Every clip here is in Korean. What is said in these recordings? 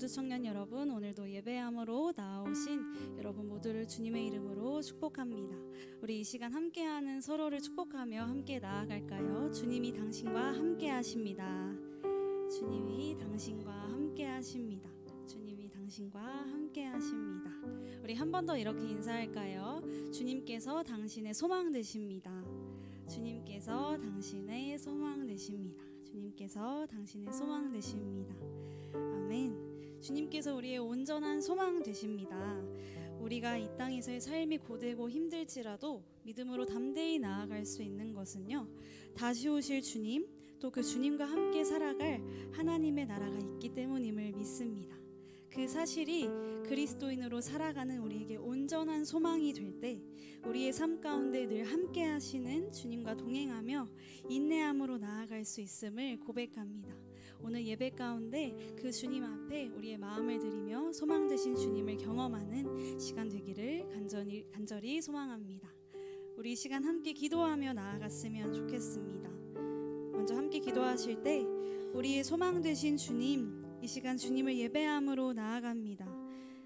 원주 청년 여러분, 오늘도 예배함으로 나오신 여러분 모두를 주님의 이름으로 축복합니다. 우리 이 시간 함께하는 서로를 축복하며 함께 나아갈까요? 주님이 당신과 함께 하십니다. 주님이 당신과 함께 하십니다. 주님이 당신과 함께 하십니다. 우리 한 번 더 이렇게 인사할까요? 주님께서 당신의 소망 되십니다. 주님께서 당신의 소망 되십니다. 주님께서 당신의 소망 되십니다. 아멘. 주님께서 우리의 온전한 소망 되십니다. 우리가 이 땅에서의 삶이 고되고 힘들지라도 믿음으로 담대히 나아갈 수 있는 것은요, 다시 오실 주님, 또 그 주님과 함께 살아갈 하나님의 나라가 있기 때문임을 믿습니다. 그 사실이 그리스도인으로 살아가는 우리에게 온전한 소망이 될 때 우리의 삶 가운데 늘 함께 하시는 주님과 동행하며 인내함으로 나아갈 수 있음을 고백합니다. 오늘 예배 가운데 그 주님 앞에 우리의 마음을 드리며 소망 되신 주님을 경험하는 시간 되기를 간절히 소망합니다. 우리 이 시간 함께 기도하며 나아갔으면 좋겠습니다. 먼저 함께 기도하실 때 우리의 소망 되신 주님, 이 시간 주님을 예배함으로 나아갑니다.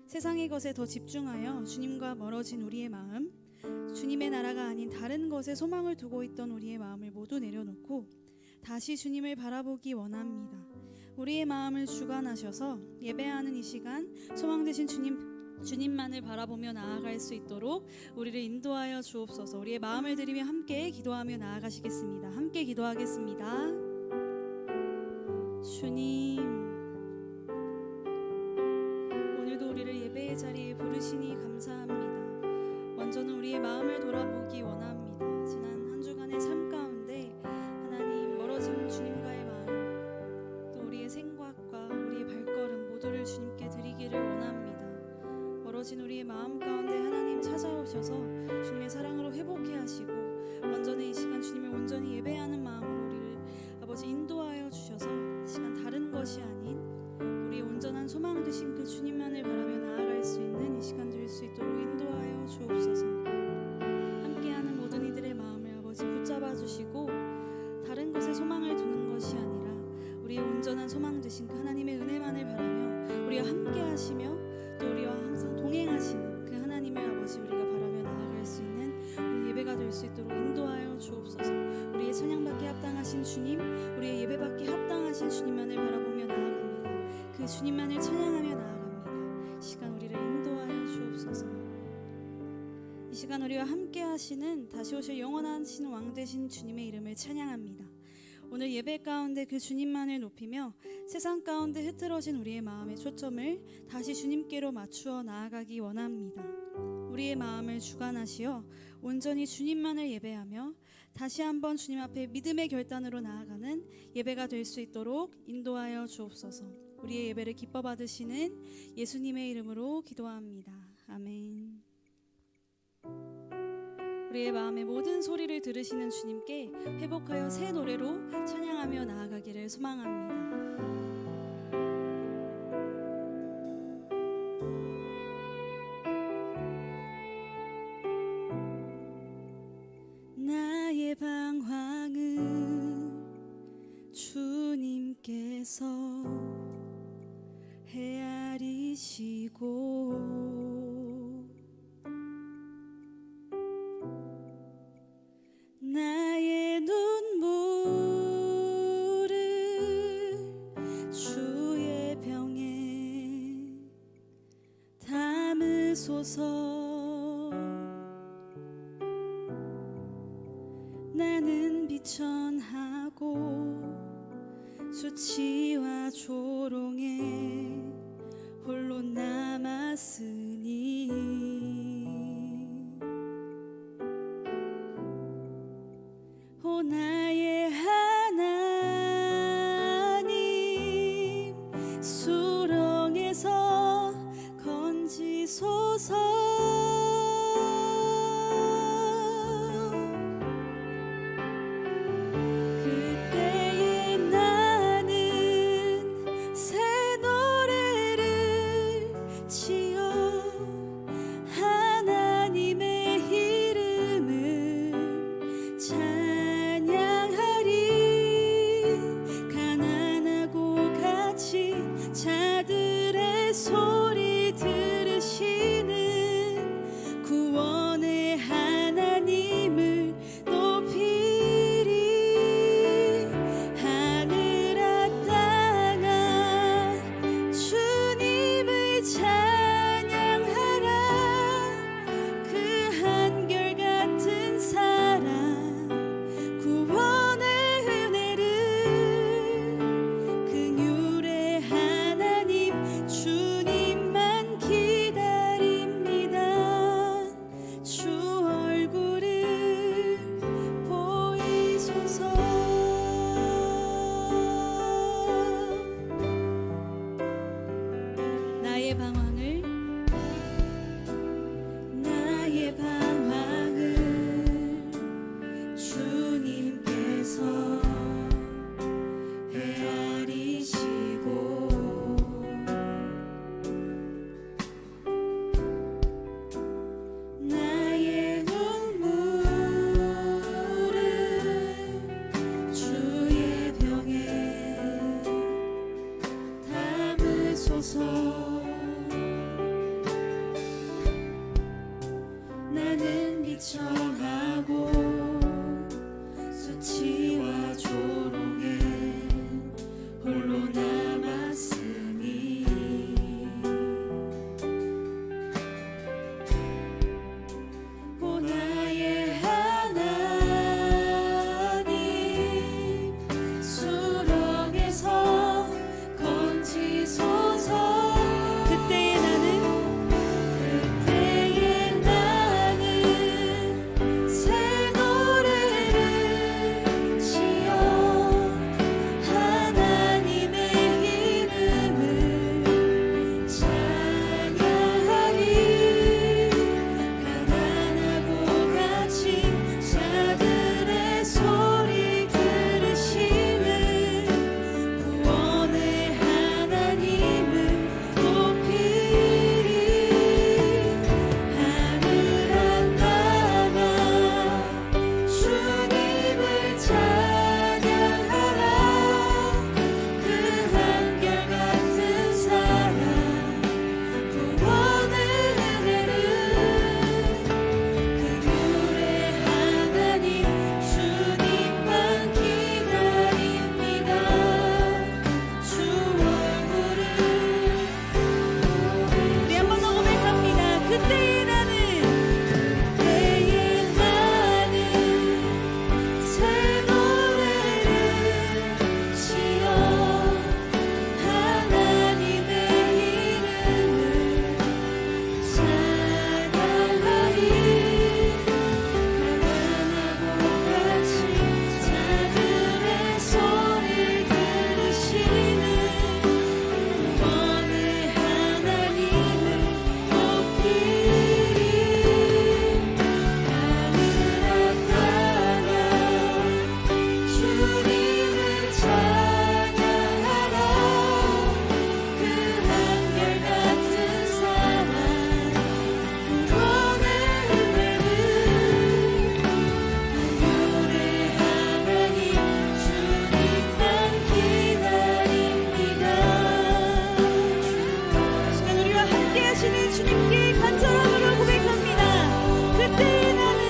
세상의 것에 더 집중하여 주님과 멀어진 우리의 마음, 주님의 나라가 아닌 다른 것에 소망을 두고 있던 우리의 마음을 모두 내려놓고 다시 주님을 바라보기 원합니다. 우리의 마음을 주관하셔서 예배하는 이 시간 소망 되신 주님만을 바라보며 나아갈 수 있도록 우리를 인도하여 주옵소서. 우리의 마음을 드리며 함께 기도하며 나아가시겠습니다. 함께 기도하겠습니다. 주님, 오늘도 우리를 예배의 자리에 부르시니 감사합니다. 먼저는 우리의 마음을 돌아보기 원합니다. 지난 한 주간의 삶 가운데 하나님, 멀어진 주님과의 마음, 또 우리의 생각과 우리의 발걸음 모두를 주님께 드리기를 원합니다. 멀어진 우리의 마음 가운데 하나님 찾아오셔서 주님의 사랑으로 회복해 하시고, 먼저는 이 시간 주님을 온전히 예배하는 마음으로 우리를 아버지 인도하여 주셔서 이 시간 다른 것이 아닌 우리의 온전한 소망 되신 그 주님만을 바라며 나아갈 수 있는 이 시간 될 수 있도록 인도하여 주옵소서. 함께하는 모든 이들의 마음을 아버지 붙잡아 주시고, 다른 것에 소망을 두는 것이 아니라 우리의 온전한 소망 되신 그 하나님의 은혜만을 바라며 우리와 함께 하시며 또 우리와 항상 동행하시는 그 하나님의 아버지 우리가 바라며 나아갈 수 있는 우리 예배가 될 수 있도록 인도하여 주옵소서. 우리의 찬양받기에 합당하신 주님, 우리의 예배받기에 합당하신 주님만을 바라보며 나아갑니다. 그 주님만을 찬양하며 나아갑니다. 이 시간 우리를 인도하여 주옵소서. 이 시간 우리와 함께 하시는 다시 오실 영원한 왕 되신 주님의 이름을 찬양합니다. 오늘 예배 가운데 그 주님만을 높이며 세상 가운데 흐트러진 우리의 마음의 초점을 다시 주님께로 맞추어 나아가기 원합니다. 우리의 마음을 주관하시어 온전히 주님만을 예배하며 다시 한번 주님 앞에 믿음의 결단으로 나아가는 예배가 될 수 있도록 인도하여 주옵소서. 우리의 예배를 기뻐 받으시는 예수님의 이름으로 기도합니다. 아멘. 우리의 마음의 모든 소리를 들으시는 주님께 회복하여 새 노래로 찬양하며 나아가기를 소망합니다. 나의 방황은 주님께서 헤아리시고, 나의 눈물을 주의 병에 담으소서. 나는 비천하고 수치와 조롱에 홀로 남았으니 오 나의 하나님, 수렁에서 건지소서. 그때에 나는 새 노래를 지어 나는 비천하고 수치와 조롱에 홀로 남았으니 오 나의 하나님 수렁에서 건지소서. 그때의 나는 새 노래를 지어 하나님의 이름을 찬양하리. 가난하고 갇힌 자들의 소리 들으시는 구원의 하나님을 높이리. 하늘 앞바다 주님을 찬양하라. 그 한결같은 사랑 구원의 은혜를 그들의 하나님 주님만 기다립니다. 주 얼굴을 우리 한 번 더 고백합니다. 그때의 나는 새 노래를 지어 하나님의 이름을 찬양하리. 가난하고 갇힌 자들의 소리 들으시는 구원의 하나님을 높이리. 하늘 앞바다 주님을 찬양하라. 그 한결같은 사랑 구원의 은혜를 하늘의 하나님 주님만 기다립니다. 시간 우리와 함께 하시는 주님께 간절함으로 고백합니다. 그때의 나는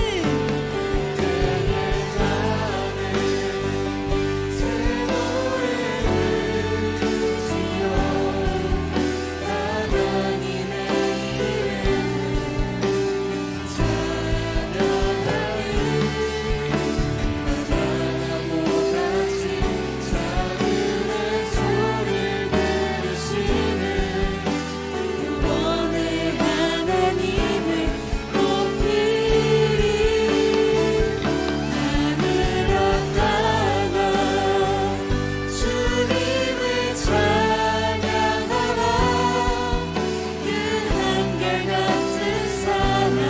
새 노래를 지어 하나님의 이름을 찬양하리. 가난하고 갇힌 자들의 소리 들으시는 구원의 하나님을 높이리. 하늘 앞바다 주님을 찬양하라. 그 한결같은 사랑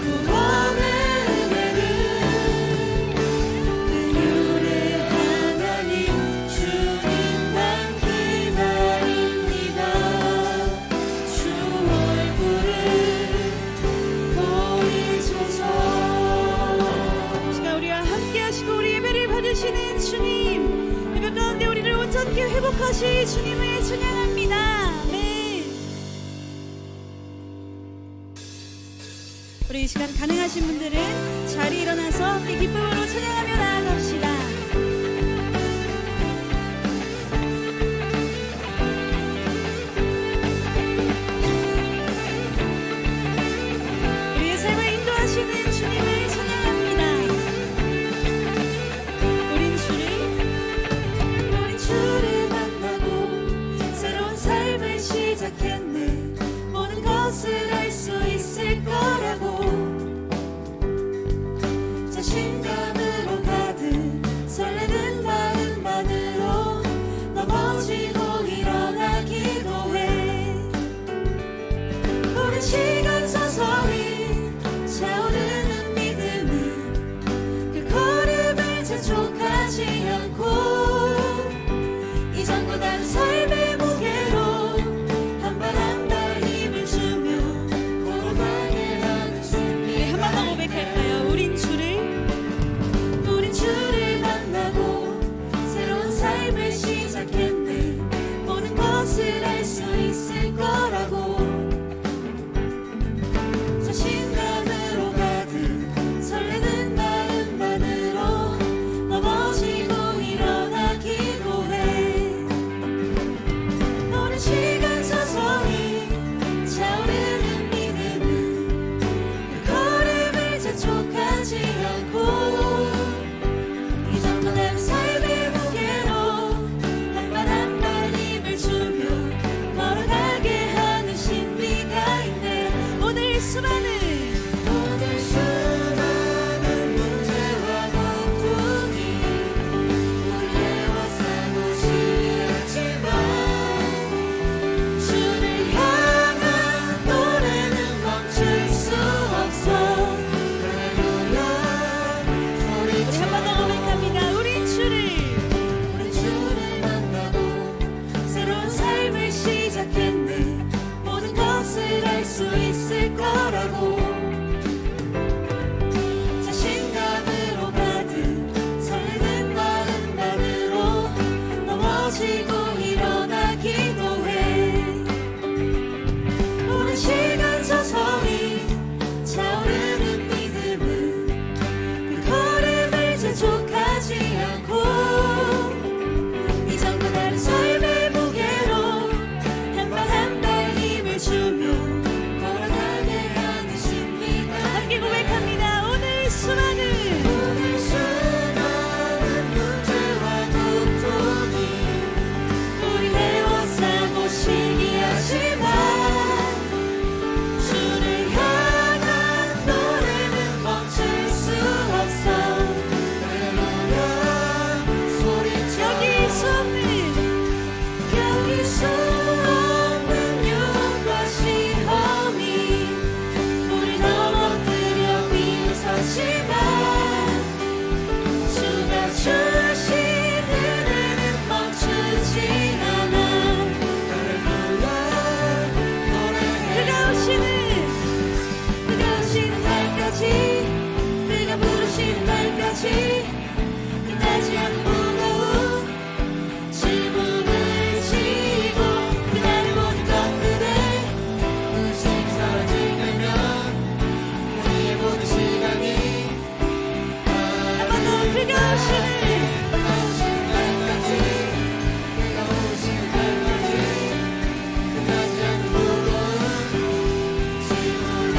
구원의 은혜를 그들의 하나님 주님만 기다립니다. 주 얼굴을 보이소서. 시간 우리와 함께 하시고 우리 예배를 받으시는 주님, 예배 가운데 우리를 온전히 회복하실 주님을 찬양합니다. 아멘. 우리 이 시간 가능하신 분들은 자리에 일어나서 함께 기쁨으로 찬양하며 나아갑시다. 우리의 삶을 인도하시는 주님을 찬양합니다. 우린 주를 만나고 새로운 삶을 시작했네. 모든 것을 알 수 있을 거라고 자신감으로 가득 수많은 문제와 고통이 우리와 싸고 시기하지만 주를 향한 노래는 멈출 수 없어. 할렐루야 우리 한 번 더 고백합니다. 우린 주를 만나고 새로운 삶을 시작했네. 모든 것을 알 수 있을 거라고. 자신감으로 가득 설레는 마음만으로 넘어지고 일어나 기도해. 오랜 시간 서서히 차오르는 믿음은 그 걸음을 재촉하지 않고 이전과 다른 삶의 무게로 한 발 한 발 힘을 주며 걸어가게 하십니다. 함께 고백합니다. 오늘 수많은 문제와 고통이 우리 애워싸고 시기하지만 주를 향한 노래는 멈출 수 없어. 할렐루야 소리쳐. 여길 수 없는 유혹과 시험이 우리 넘어뜨려 비웃었지만 주가 주신 은혜는 멈추지 않아. 할렐루야 노래해. 그가 오시는 날까지, 그가 부르시는 날까지 끝나지 않는 무거운 짐을 지고 그날의 모든 것들에 의식 사라질 때면 우리의 모든 시간이 한 번 더 그가 오시는 날까지, 그가 오시는 날까지 끝나지 않는 무거운 짐을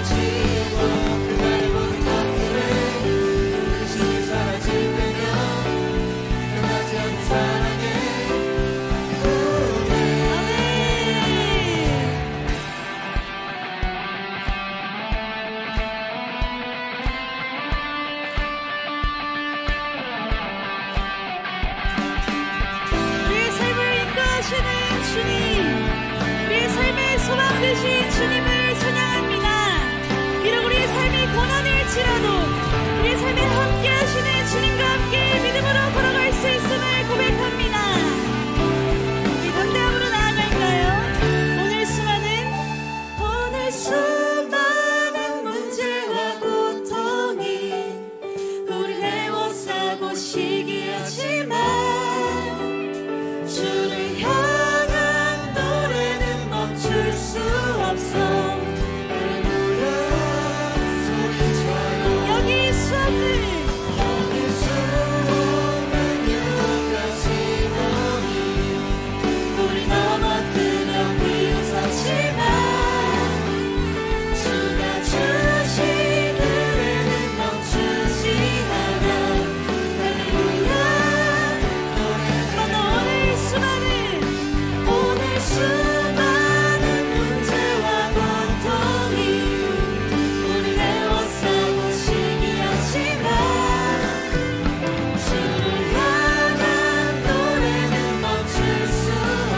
지고 그날의 모든 것들에 의식 사라질 때면 끝나지 않는 사랑의 우리의 삶을 이끌어주시는 주님, 우리의 삶의 소망 되신 주님을 찬양합니다. 비록 우리의 삶이 고난일지라도 우리의 삶에 함께 하시는 주님과 함께 믿음으로 걸어갈 수 있음을 고백합니다. 우리 담대함으로 나아갈까요? 오늘 수많은 문제와 고통이 우리 애워싸고 시기하지만 주를 향한 노래는 멈출 수 없어. 할렐루야 소리쳐요. 여기 수 없는 유혹과 시험이 우리 넘어뜨려 비웃었지만 주가 주신 은혜는 멈추지 않아. 할렐루야 오늘 수많은 문제와 고통이 우리 애워싸고 시기하지만 주를 향한 노래는 멈출 수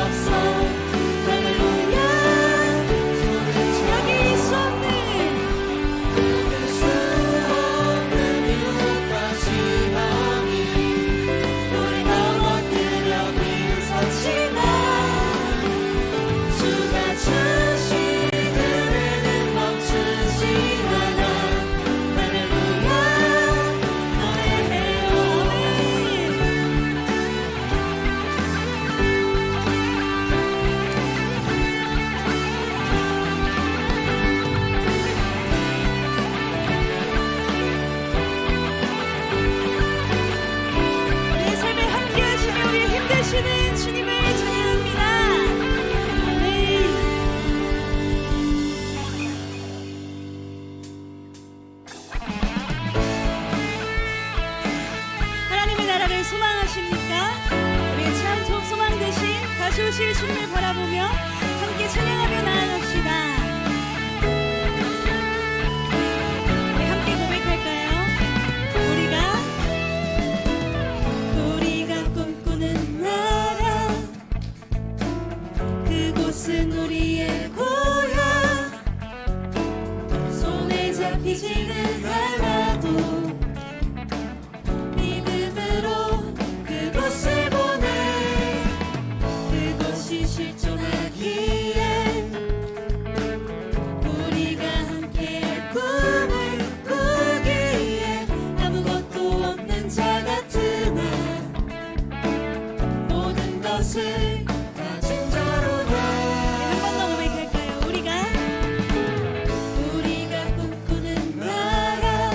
없어. 할렐루야 여기 수 없는 끊을 수 없는 유혹과 시험이 우리 넘어뜨려 비웃었지만 주가 주신 은혜는 멈추지 않아. 할렐루야 노래해요. 우리의 삶에 함께 하시며 우리의 힘 되시는 주님을 찬양합니다. 아멘. 하나님의 나라를 소망하십니까? 우리의 참 소망 되신 다시 오실 주님을 바라보며 함께 찬양하며 나아갑시다. 이지는 않아도 믿음으로 그곳을 보내 그것이 실존하기에 우리가 함께할 꿈을 꾸기에 아무것도 없는 자 같으나 모든 것을 가진 자로다. 한 번 더 고백할까요? 우리가 꿈꾸는 나라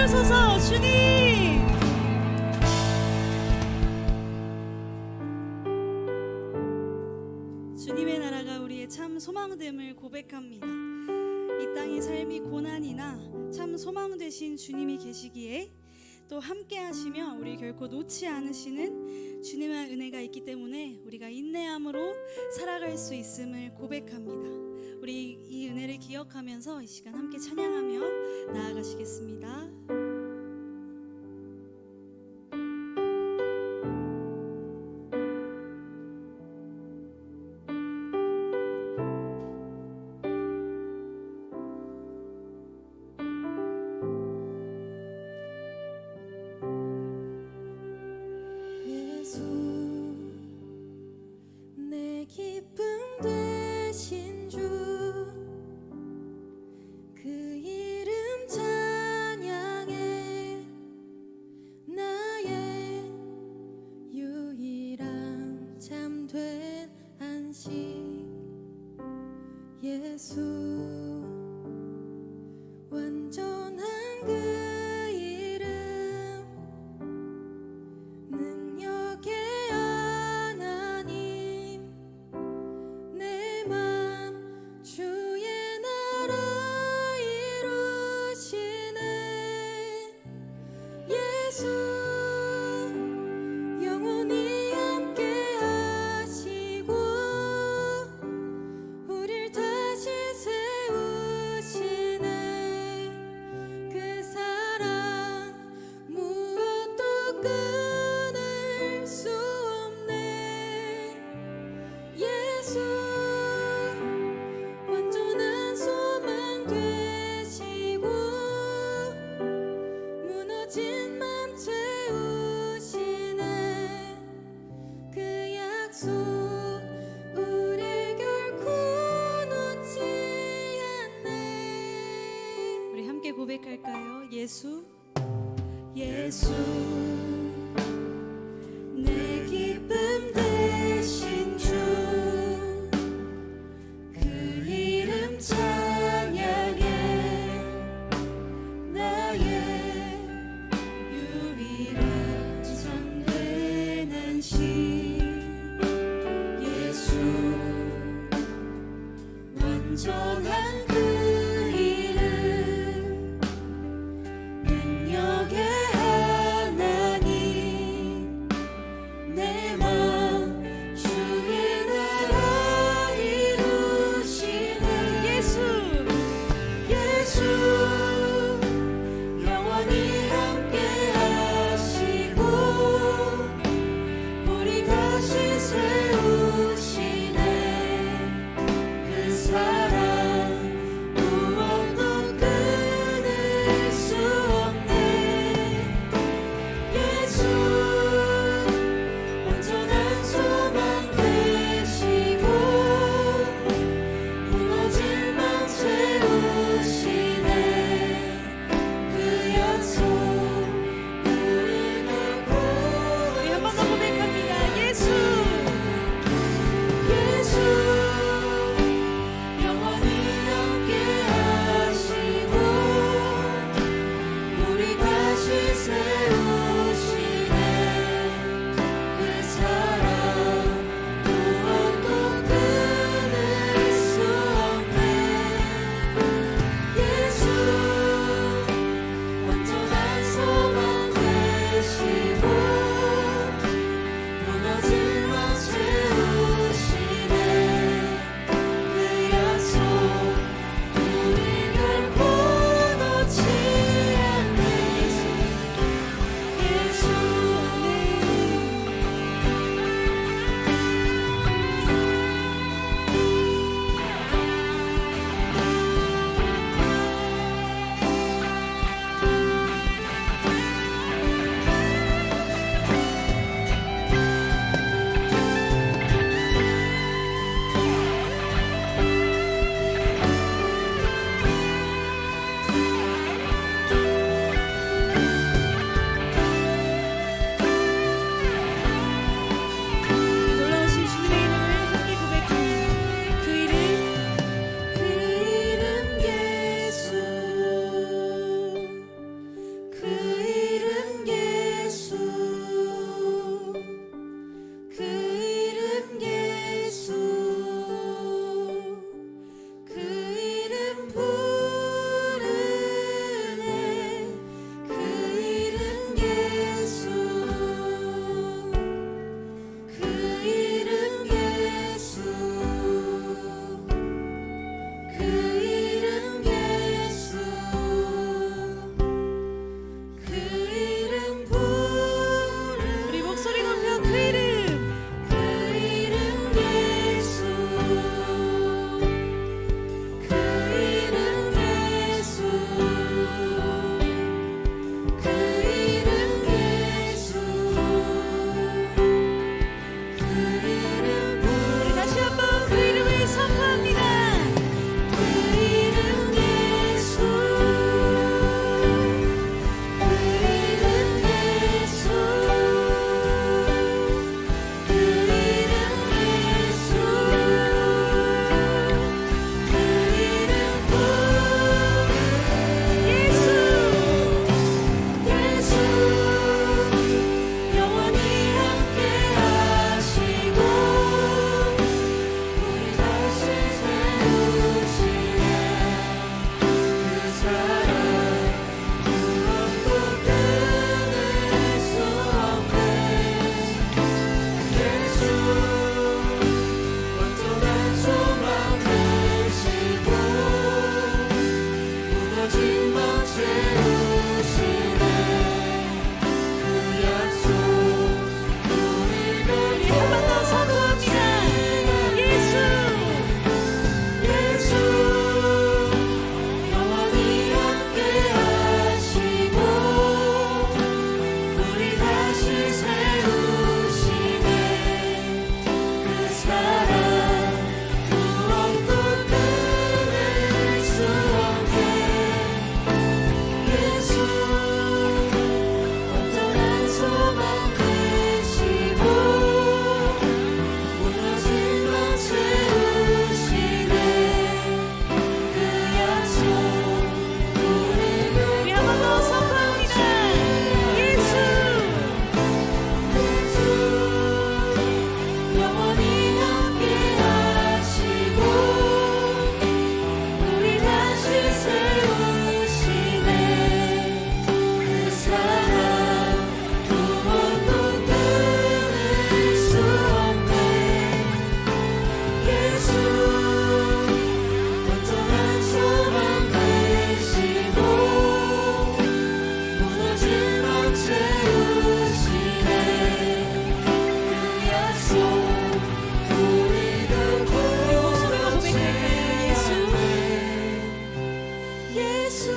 주소서. 주님, 주님의 나라가 우리의 참 소망됨을 고백합니다. 이 땅의 삶이 고난이나 참 소망 되신 주님이 계시기에 또 함께 하시며 우리 결코 놓지 않으시는 주님의 은혜가 있기 때문에 우리가 인내함으로 살아갈 수 있음을 고백합니다. 우리 이 은혜를 기억하면서 이 시간 함께 찬양하며 나아가시겠습니다. 예수 내 기쁨 되신 주 그 이름 찬양해 나의 유일한 참된 안식 예수 완전한 그 이름 능력의 하나님 내 맘 주의 나라 이루시네 예수 영원히 함께 하시고 우릴 다시 세우시네 그 사랑 무엇도 끊을 수 없네 예수 완전한 소망 되시고 무너진 맘 채우시네 그 약속 우릴 결코 놓지 않네 우리 함께 고백할까요? 예수, 예수 내 기쁨 되신 주 그 이름 찬양해 나의 유일한 참된 안식 예수 완전한 그 이름 능력의 하나님 예수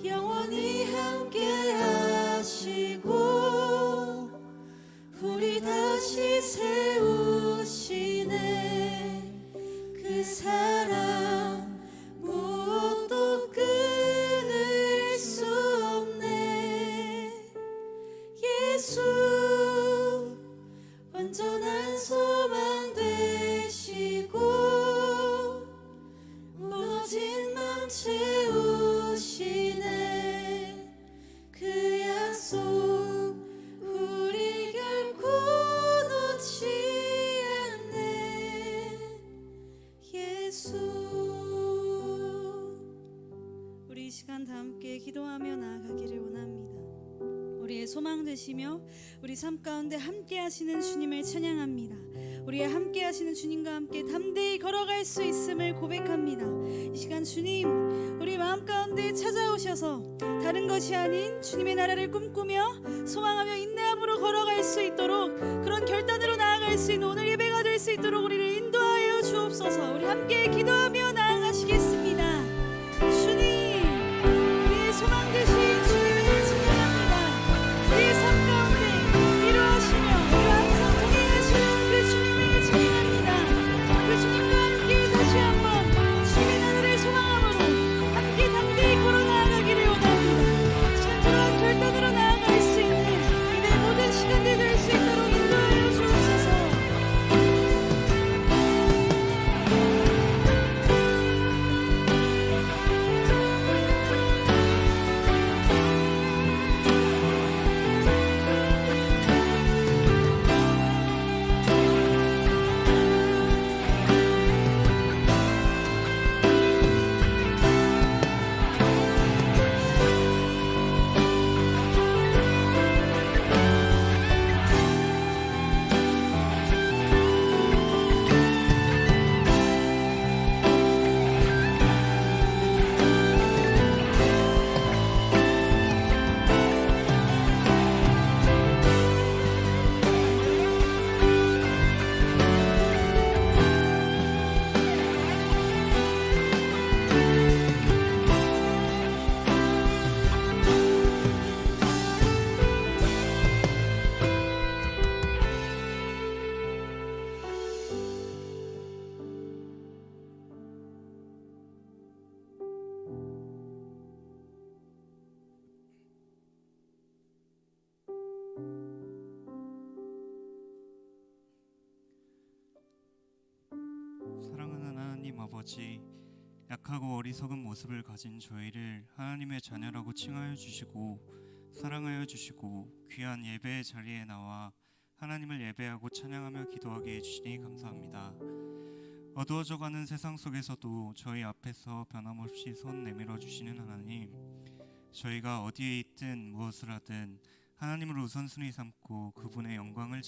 영원히 함께 하시고 우리 다시 세우시네. 그 사랑 무엇도 끊을 수 없네. 예수 온전한 소망 되시고 무너진 맘 채우시네. 그 약속 우리 결코 놓지 않네. 예수. 우리 이 시간 다 함께 기도하며 나아가기를 원합니다. 우리의 소망 되시며 우리 삶 가운데 함께 하시는 주님을 찬양합니다. 우리의 함께 하시는 주님과 함께 담대히 걸어갈 수 있음을 고백합니다. 이 시간 주님 우리 마음 가운데 찾아오셔서 다른 것이 아닌 주님의 나라를 꿈꾸며 소망하며 인내함으로 걸어갈 수 있도록, 그런 결단으로 나아갈 수 있는 오늘 예배가 될 수 있도록 우리를 인도하여 주옵소서. 우리 함께 기도하며 나아가시겠습니다. 주님, 우리의 소망 되신 주님을 찬양합니다. 우리의 삶 가운데 이루하시며 우리와 항상 동행하시는 그 주님을 찬양합니다. 그 주님과 함께 다시 한번 주님의 나라를 소망함으로 함께 담대히 걸어 나아가기를 원합니다. 시간 그러한 결단으로 나아갈 수 있는 이내 모든 시간들이 될 수 있도록 인도하여 주옵소서. 사랑하는 하나님 아버지, 약하고 어리석은 모습을 가진 저희를 하나님의 자녀라고 칭하여 주시고 사랑하여 주시고 귀한 예배의 자리에 나와 하나님을 예배하고 찬양하며 기도하게 해주시니 감사합니다. 어두워져가는 세상 속에서도 저희 앞에서 변함없이 손 내밀어 주시는 하나님, 저희가 어디에 있든 무엇을 하든 하나님을 우선순위 삼고 그분의 영광을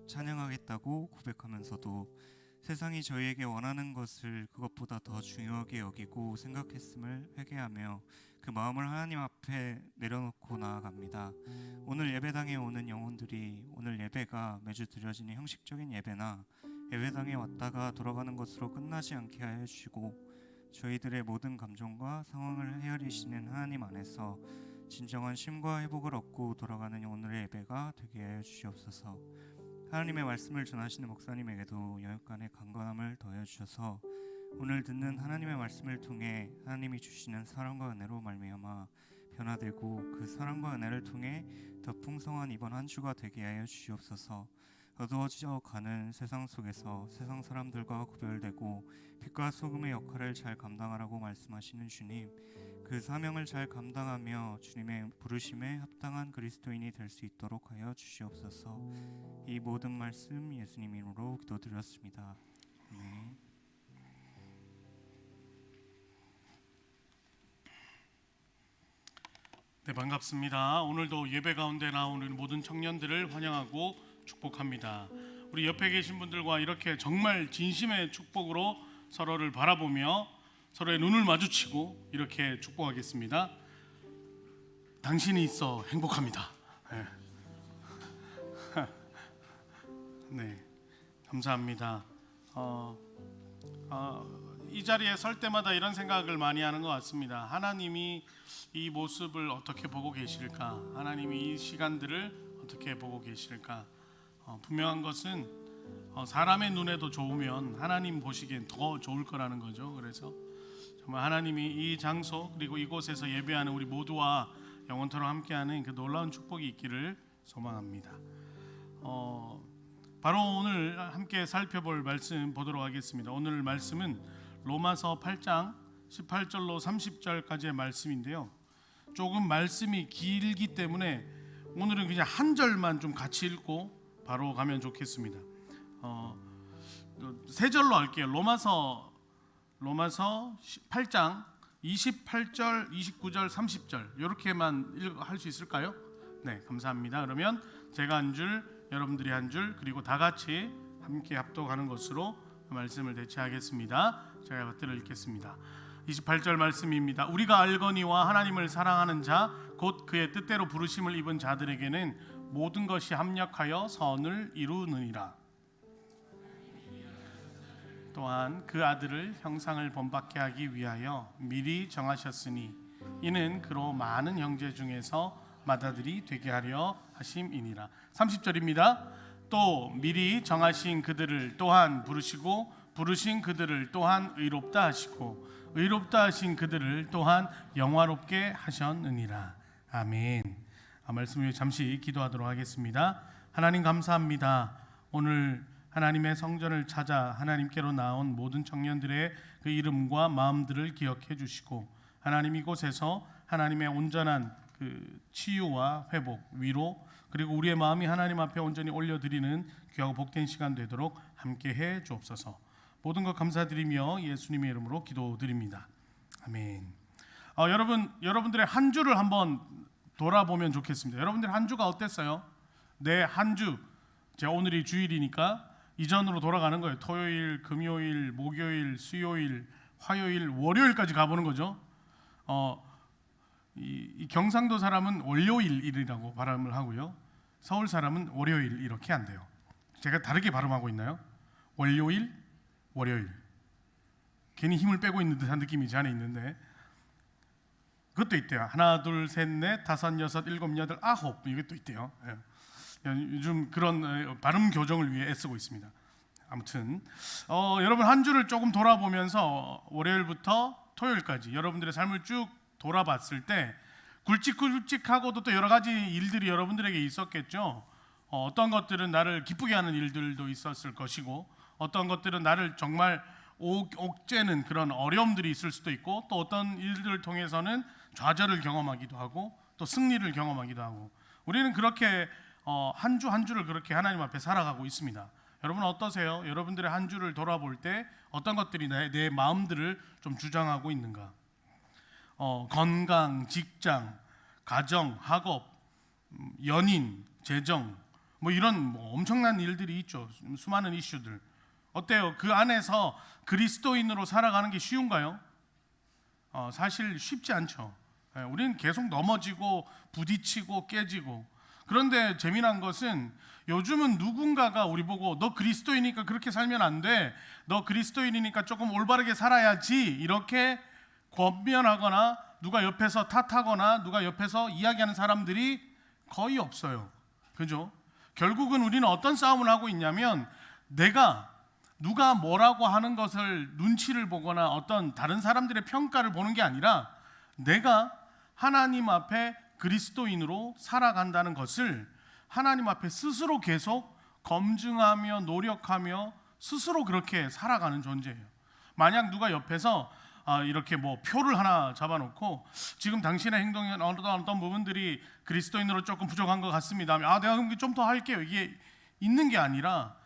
찬양하겠다고 고백하면서도 세상이 저희에게 원하는 것을 그것보다 더 중요하게 여기고 생각했음을 회개하며 그 마음을 하나님 앞에 내려놓고 나아갑니다. 오늘 예배당에 오는 영혼들이 오늘 예배가 매주 드려지는 형식적인 예배나 예배당에 왔다가 돌아가는 것으로 끝나지 않게 하여 주시고 저희들의 모든 감정과 상황을 헤아리시는 하나님 안에서 진정한 쉼과 회복을 얻고 돌아가는 오늘의 예배가 되게 하여 주시옵소서. 하나님의 말씀을 전하시는 목사님에게도 영육간의 강건함을 더해 주셔서 오늘 듣는 하나님의 말씀을 통해 하나님이 주시는 사랑과 은혜로 말미암아 변화되고 그 사랑과 은혜를 통해 더 풍성한 이번 한 주가 되게 하여 주시옵소서. 어두워져 가는 세상 속에서 세상 사람들과 구별되고 빛과 소금의 역할을 잘 감당하라고 말씀하시는 주님, 그 사명을 잘 감당하며 주님의 부르심에 합당한 그리스도인이 될 수 있도록 하여 주시옵소서. 이 모든 말씀 예수님 이름으로 기도드렸습니다. 아멘. 네, 반갑습니다. 오늘도 예배 가운데 나오는 모든 청년들을 환영하고 축복합니다. 우리 옆에 계신 분들과 이렇게 정말 진심의 축복으로 서로를 바라보며 서로의 눈을 마주치고 이렇게 축복하겠습니다. 당신이 있어 행복합니다. 네, 감사합니다. 이 자리에 설 때마다 이런 생각을 많이 하는 것 같습니다. 하나님이 이 모습을 어떻게 보고 계실까? 하나님이 이 시간들을 어떻게 보고 계실까? 분명한 것은 사람의 눈에도 좋으면 하나님 보시기엔 더 좋을 거라는 거죠. 그래서 정말 하나님이 이 장소 그리고 이곳에서 예배하는 우리 모두와 영원토록 함께하는 그 놀라운 축복이 있기를 소망합니다. 바로 오늘 함께 살펴볼 말씀 보도록 하겠습니다. 오늘 말씀은 로마서 8장 18절로 30절까지의 말씀인데요. 조금 말씀이 길기 때문에 오늘은 그냥 한 절만 좀 같이 읽고 바로 가면 좋겠습니다. 세 절로 할게요. 로마서 8장 28절, 29절, 30절 이렇게만 할 수 있을까요? 네, 감사합니다. 그러면 제가 한 줄, 여러분들이 한 줄, 그리고 다 같이 함께 합독하는 것으로 말씀을 대체하겠습니다. 제가 것들을 읽겠습니다. 28절 말씀입니다. 우리가 알거니와 하나님을 사랑하는 자, 곧 그의 뜻대로 부르심을 입은 자들에게는 모든 것이 합력하여 선을 이루느니라. 또한 그 아들을 형상을 본받게 하기 위하여 미리 정하셨으니 이는 그로 많은 형제 중에서 맏아들이 되게 하려 하심이니라. 30절입니다. 또 미리 정하신 그들을 또한 부르시고 부르신 그들을 또한 의롭다 하시고 의롭다 하신 그들을 또한 영화롭게 하셨느니라. 아멘. 말씀 위에 잠시 기도하도록 하겠습니다. 하나님 감사합니다. 오늘 하나님의 성전을 찾아 하나님께로 나온 모든 청년들의 그 이름과 마음들을 기억해 주시고 하나님 이곳에서 하나님의 온전한 그 치유와 회복, 위로 그리고 우리의 마음이 하나님 앞에 온전히 올려드리는 귀하고 복된 시간 되도록 함께해 주옵소서. 모든 것 감사드리며 예수님의 이름으로 기도드립니다. 아멘. 여러분들의 한 주를 한번 돌아보면 좋겠습니다. 여러분들 한 주가 어땠어요? 내 한 주, 제가 오늘이 주일이니까 이전으로 돌아가는 거예요. 토요일, 금요일, 목요일, 수요일, 화요일, 월요일까지 가보는 거죠. 이 경상도 사람은 월요일이라고 발음을 하고요. 서울 사람은 월요일 이렇게 안 돼요. 제가 다르게 발음하고 있나요? 월요일, 월요일. 괜히 힘을 빼고 있는 듯한 느낌이 제 안에 있는데 그것도 있대요. 하나, 둘, 셋, 넷, 다섯, 여섯, 일곱, 여덟, 아홉 이게 또 있대요. 요즘 그런 발음 교정을 위해 애쓰고 있습니다. 아무튼 여러분 한 주를 조금 돌아보면서 월요일부터 토요일까지 여러분들의 삶을 쭉 돌아봤을 때 굵직굵직하고도 또 여러 가지 일들이 여러분들에게 있었겠죠. 어떤 것들은 나를 기쁘게 하는 일들도 있었을 것이고 어떤 것들은 나를 정말 옥죄는 그런 어려움들이 있을 수도 있고 또 어떤 일들을 통해서는 좌절을 경험하기도 하고 또 승리를 경험하기도 하고 우리는 그렇게 한 주 한 주를 그렇게 하나님 앞에 살아가고 있습니다. 여러분 어떠세요? 여러분들의 한 주를 돌아볼 때 어떤 것들이 내 마음들을 좀 주장하고 있는가? 건강, 직장, 가정, 학업, 연인, 재정 뭐 이런 엄청난 일들이 있죠. 수많은 이슈들. 어때요? 그 안에서 그리스도인으로 살아가는 게 쉬운가요? 사실 쉽지 않죠. 우리는 계속 넘어지고 부딪히고 깨지고 그런데 재미난 것은 요즘은 누군가가 우리 보고 너 그리스도이니까 그렇게 살면 안 돼. 너 그리스도인이니까 조금 올바르게 살아야지 이렇게 권면하거나 누가 옆에서 탓하거나 누가 옆에서 이야기하는 사람들이 거의 없어요. 그죠? 결국은 우리는 어떤 싸움을 하고 있냐면 내가 누가 뭐라고 하는 것을 눈치를 보거나 어떤 다른 사람들의 평가를 보는 게 아니라 내가 하나님 앞에 그리스도인으로 살아간다는 것을 하나님 앞에 스스로 계속 검증하며 노력하며 스스로 그렇게 살아가는 존재예요. 만약 누가 옆에서 이렇게 뭐 표를 하나 잡아놓고 지금 당신의 행동에 어떤 부분들이 그리스도인으로 조금 부족한 것 같습니다. 내가 그럼 좀 더 할게요. 이게 있는 게 아니라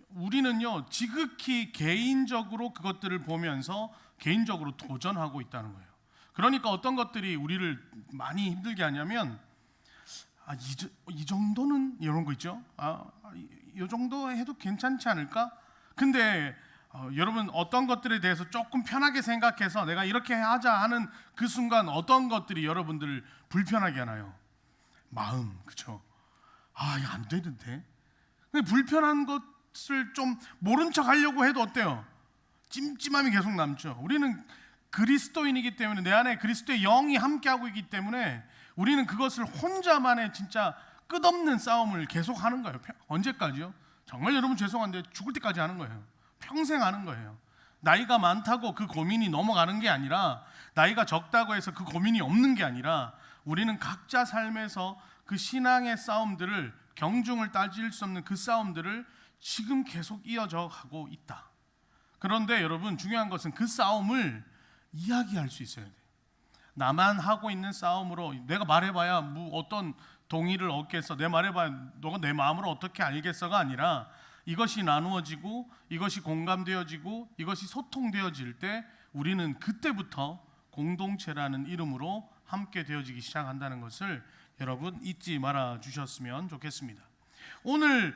우리는요 지극히 개인적으로 그것들을 보면서 개인적으로 도전하고 있다는 거예요. 그러니까 어떤 것들이 우리를 많이 힘들게 하냐면 이 정도는 이런 거 있죠. 이 정도 해도 괜찮지 않을까? 근데 여러분 어떤 것들에 대해서 조금 편하게 생각해서 내가 이렇게 하자 하는 그 순간 어떤 것들이 여러분들을 불편하게 하나요? 마음, 그렇죠? 이거 안 되는데. 근데 불편한 것을 좀 모른 척 하려고 해도 어때요? 찜찜함이 계속 남죠. 우리는 그리스도인이기 때문에 내 안에 그리스도의 영이 함께하고 있기 때문에 우리는 그것을 혼자만의 진짜 끝없는 싸움을 계속 하는 거예요. 언제까지요? 정말 여러분 죄송한데 죽을 때까지 하는 거예요. 평생 하는 거예요. 나이가 많다고 그 고민이 넘어가는 게 아니라, 나이가 적다고 해서 그 고민이 없는 게 아니라, 우리는 각자 삶에서 그 신앙의 싸움들을, 경중을 따질 수 없는 그 싸움들을 지금 계속 이어져 가고 있다. 그런데 여러분 중요한 것은 그 싸움을 이야기할 수 있어야 돼요. 나만 하고 있는 싸움으로 내가 말해봐야 뭐 어떤 동의를 얻겠어, 내 말해봐야 너가 내 마음을 어떻게 알겠어가 아니라, 이것이 나누어지고 이것이 공감되어지고 이것이 소통되어질 때 우리는 그때부터 공동체라는 이름으로 함께 되어지기 시작한다는 것을 여러분 잊지 말아 주셨으면 좋겠습니다. 오늘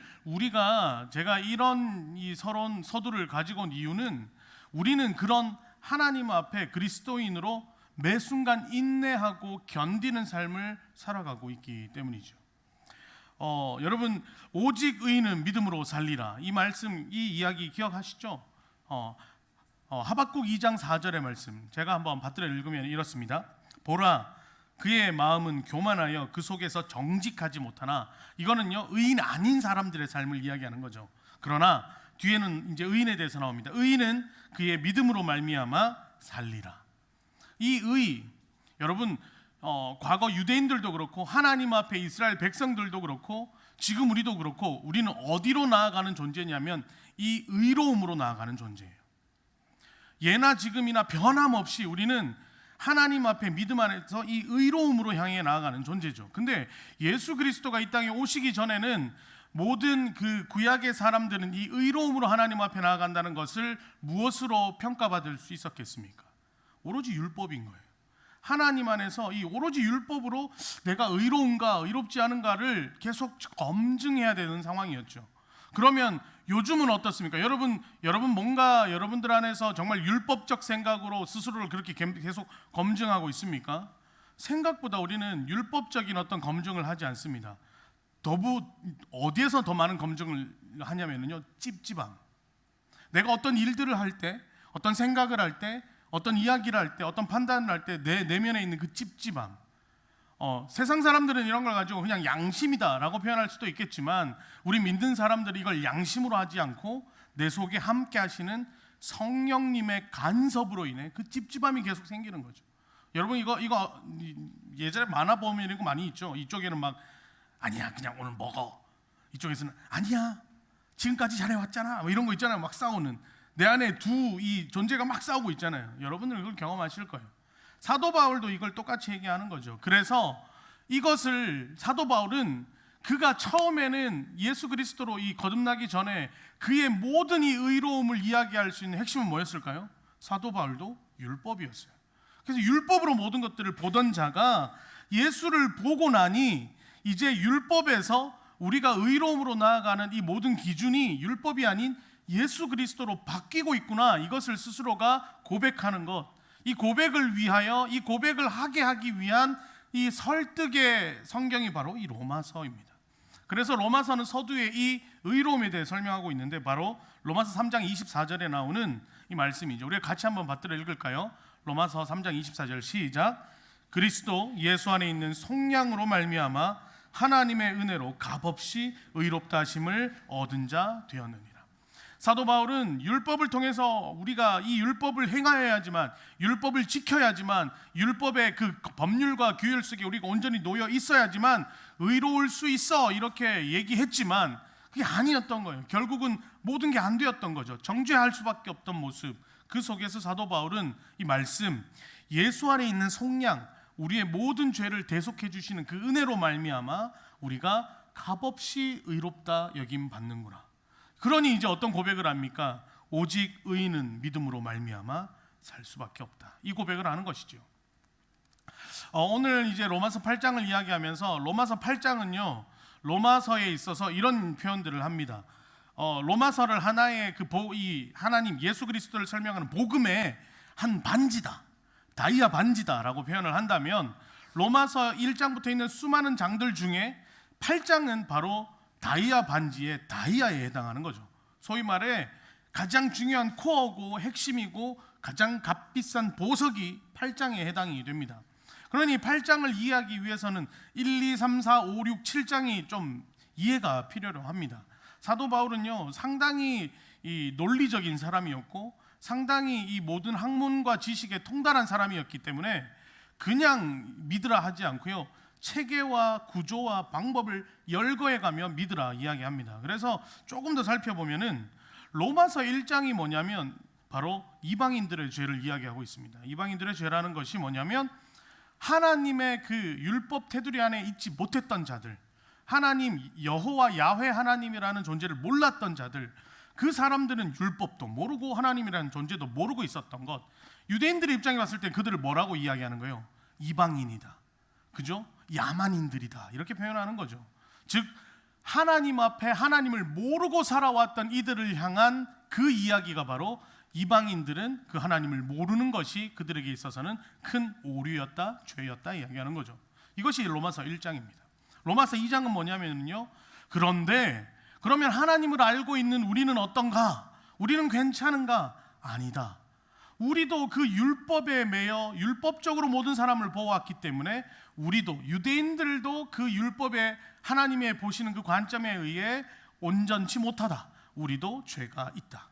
제가 이런 이 서두를 가지고 온 이유는, 우리는 그런 하나님 앞에 그리스도인으로 매 순간 인내하고 견디는 삶을 살아가고 있기 때문이죠. 여러분, 오직 의인은 믿음으로 살리라, 이 말씀, 이 이야기 기억하시죠? 하박국 2장 4절의 말씀 제가 한번 받들어 읽으면 이렇습니다. 보라, 그의 마음은 교만하여 그 속에서 정직하지 못하나. 이거는요, 의인 아닌 사람들의 삶을 이야기하는 거죠. 그러나 뒤에는 이제 의인에 대해서 나옵니다. 의인은 그의 믿음으로 말미암아 살리라. 이 의, 여러분, 과거 유대인들도 그렇고 하나님 앞에 이스라엘 백성들도 그렇고 지금 우리도 그렇고, 우리는 어디로 나아가는 존재냐면 이 의로움으로 나아가는 존재예요. 예나 지금이나 변함없이 우리는 하나님 앞에 믿음 안에서 이 의로움으로 향해 나아가는 존재죠. 근데 예수 그리스도가 이 땅에 오시기 전에는 모든 그 구약의 사람들은 이 의로움으로 하나님 앞에 나아간다는 것을 무엇으로 평가받을 수 있었겠습니까? 오로지 율법인 거예요. 하나님 안에서 이 오로지 율법으로 내가 의로운가 의롭지 않은가를 계속 검증해야 되는 상황이었죠. 그러면 요즘은 어떻습니까? 여러분 뭔가 여러분들 안에서 정말 율법적 생각으로 스스로를 그렇게 계속 검증하고 있습니까? 생각보다 우리는 율법적인 어떤 검증을 하지 않습니다. 어디에서 더 많은 검증을 하냐면요, 찝찝함. 내가 어떤 일들을 할 때, 어떤 생각을 할 때, 어떤 이야기를 할 때, 어떤 판단을 할 때 내 내면에 있는 그 찝찝함. 세상 사람들은 이런 걸 가지고 그냥 양심이다라고 표현할 수도 있겠지만, 우리 믿는 사람들이 이걸 양심으로 하지 않고 내 속에 함께 하시는 성령님의 간섭으로 인해 그 찝찝함이 계속 생기는 거죠. 여러분 이거 예전에 만화 보면 이런 거 많이 있죠. 이쪽에는 막 아니야 그냥 오늘 먹어, 이쪽에서는 아니야 지금까지 잘해왔잖아, 뭐 이런 거 있잖아요. 막 싸우는, 내 안에 이 존재가 막 싸우고 있잖아요. 여러분들 이걸 경험하실 거예요. 사도 바울도 이걸 똑같이 얘기하는 거죠. 그래서 이것을 사도 바울은 그가 처음에는 예수 그리스도로 이 거듭나기 전에 그의 모든 이 의로움을 이야기할 수 있는 핵심은 뭐였을까요? 사도 바울도 율법이었어요. 그래서 율법으로 모든 것들을 보던 자가 예수를 보고 나니 이제 율법에서 우리가 의로움으로 나아가는 이 모든 기준이 율법이 아닌 예수 그리스도로 바뀌고 있구나, 이것을 스스로가 고백하는 것, 이 고백을 위하여, 이 고백을 하기 위한 이 설득의 성경이 바로 이 로마서입니다. 그래서 로마서는 서두에 이 의로움에 대해 설명하고 있는데, 바로 로마서 3장 24절에 나오는 이 말씀이죠. 우리가 같이 한번 받들어 읽을까요? 로마서 3장 24절 시작. 그리스도 예수 안에 있는 속량으로 말미암아 하나님의 은혜로 값없이 의롭다 하심을 얻은 자 되었느니라. 사도 바울은 율법을 통해서 우리가 이 율법을 행하여야지만, 율법을 지켜야지만, 율법의 그 법률과 규율 속에 우리가 온전히 놓여 있어야지만 의로울 수 있어, 이렇게 얘기했지만 그게 아니었던 거예요. 결국은 모든 게 안 되었던 거죠. 정죄할 수밖에 없던 모습. 그 속에서 사도 바울은 이 말씀, 예수 안에 있는 속량, 우리의 모든 죄를 대속해 주시는 그 은혜로 말미암아 우리가 값없이 의롭다 여김 받는구나. 그러니 이제 어떤 고백을 합니까? 오직 의인은 믿음으로 말미암아 살 수밖에 없다. 이 고백을 하는 것이죠. 오늘 이제 로마서 8장을 이야기하면서, 로마서 8장은요 로마서에 있어서 이런 표현들을 합니다. 로마서를 하나의 이 하나님 예수 그리스도를 설명하는 복음의 한 반지다, 다이아 반지다라고 표현을 한다면, 로마서 1장부터 있는 수많은 장들 중에 8장은 바로 다이아 반지의 다이아에 해당하는 거죠. 소위 말해 가장 중요한 코어고 핵심이고 가장 값비싼 보석이 8장에 해당이 됩니다. 그러니 8장을 이해하기 위해서는 1, 2, 3, 4, 5, 6, 7장이 좀 이해가 필요로 합니다. 사도 바울은요 상당히 이 논리적인 사람이었고 상당히 이 모든 학문과 지식에 통달한 사람이었기 때문에 그냥 믿으라 하지 않고요 체계와 구조와 방법을 열거해가며 믿으라 이야기합니다. 그래서 조금 더 살펴보면은 로마서 1장이 뭐냐면 바로 이방인들의 죄를 이야기하고 있습니다. 이방인들의 죄라는 것이 뭐냐면 하나님의 그 율법 테두리 안에 있지 못했던 자들, 하나님 여호와 야훼 하나님이라는 존재를 몰랐던 자들, 그 사람들은 율법도 모르고 하나님이라는 존재도 모르고 있었던 것. 유대인들의 입장에 봤을 때 그들을 뭐라고 이야기하는 거예요? 이방인이다, 그죠? 야만인들이다 이렇게 표현하는 거죠. 즉 하나님 앞에 하나님을 모르고 살아왔던 이들을 향한 그 이야기가 바로 이방인들은 그 하나님을 모르는 것이 그들에게 있어서는 큰 오류였다, 죄였다 이야기하는 거죠. 이것이 로마서 1장입니다. 로마서 2장은 뭐냐면요, 그런데 그러면 하나님을 알고 있는 우리는 어떤가? 우리는 괜찮은가? 아니다. 우리도 그 율법에 매여 율법적으로 모든 사람을 보호했기 때문에 우리도 유대인들도 그 율법에 하나님의 보시는 그 관점에 의해 온전치 못하다. 우리도 죄가 있다.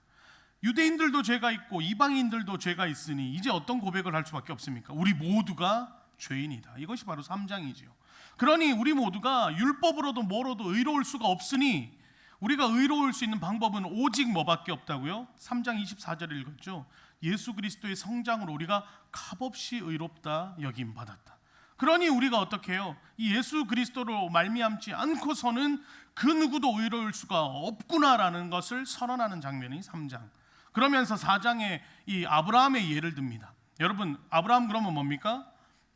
유대인들도 죄가 있고 이방인들도 죄가 있으니 이제 어떤 고백을 할 수밖에 없습니까? 우리 모두가 죄인이다. 이것이 바로 3장이지요. 그러니 우리 모두가 율법으로도 뭐로도 의로울 수가 없으니 우리가 의로울 수 있는 방법은 오직 뭐밖에 없다고요? 3장 24절을 읽었죠. 예수 그리스도의 성장으로 우리가 값없이 의롭다 여김 받았다. 그러니 우리가 어떻게 해요? 이 예수 그리스도로 말미암지 않고서는 그 누구도 의로울 수가 없구나라는 것을 선언하는 장면이 3장. 그러면서 4장에 이 아브라함의 예를 듭니다. 여러분 아브라함 그러면 뭡니까?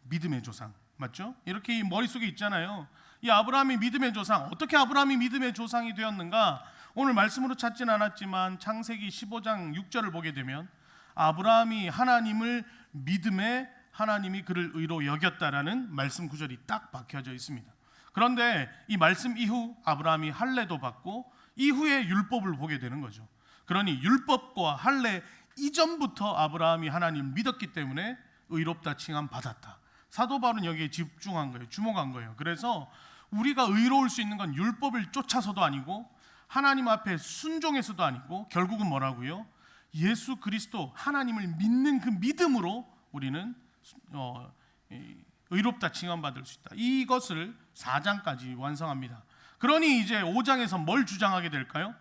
믿음의 조상, 맞죠? 이렇게 이 머릿속에 있잖아요. 이 아브라함이 믿음의 조상, 어떻게 아브라함이 믿음의 조상이 되었는가? 오늘 말씀으로 찾지는 않았지만 창세기 15장 6절을 보게 되면 아브라함이 하나님을 믿음에 하나님이 그를 의로 여겼다라는 말씀 구절이 딱 박혀져 있습니다. 그런데 이 말씀 이후 아브라함이 할례도 받고 이후에 율법을 보게 되는 거죠. 그러니 율법과 할례 이전부터 아브라함이 하나님을 믿었기 때문에 의롭다 칭함 받았다. 사도 바울은 여기에 집중한 거예요. 주목한 거예요. 그래서 우리가 의로울 수 있는 건 율법을 쫓아서도 아니고 하나님 앞에 순종해서도 아니고 결국은 뭐라고요? 예수 그리스도 하나님을 믿는 그 믿음으로 우리는 의롭다 칭함받을 수 있다. 이것을 4장까지 완성합니다. 그러니 이제 5장에서 뭘 주장하게 될까요?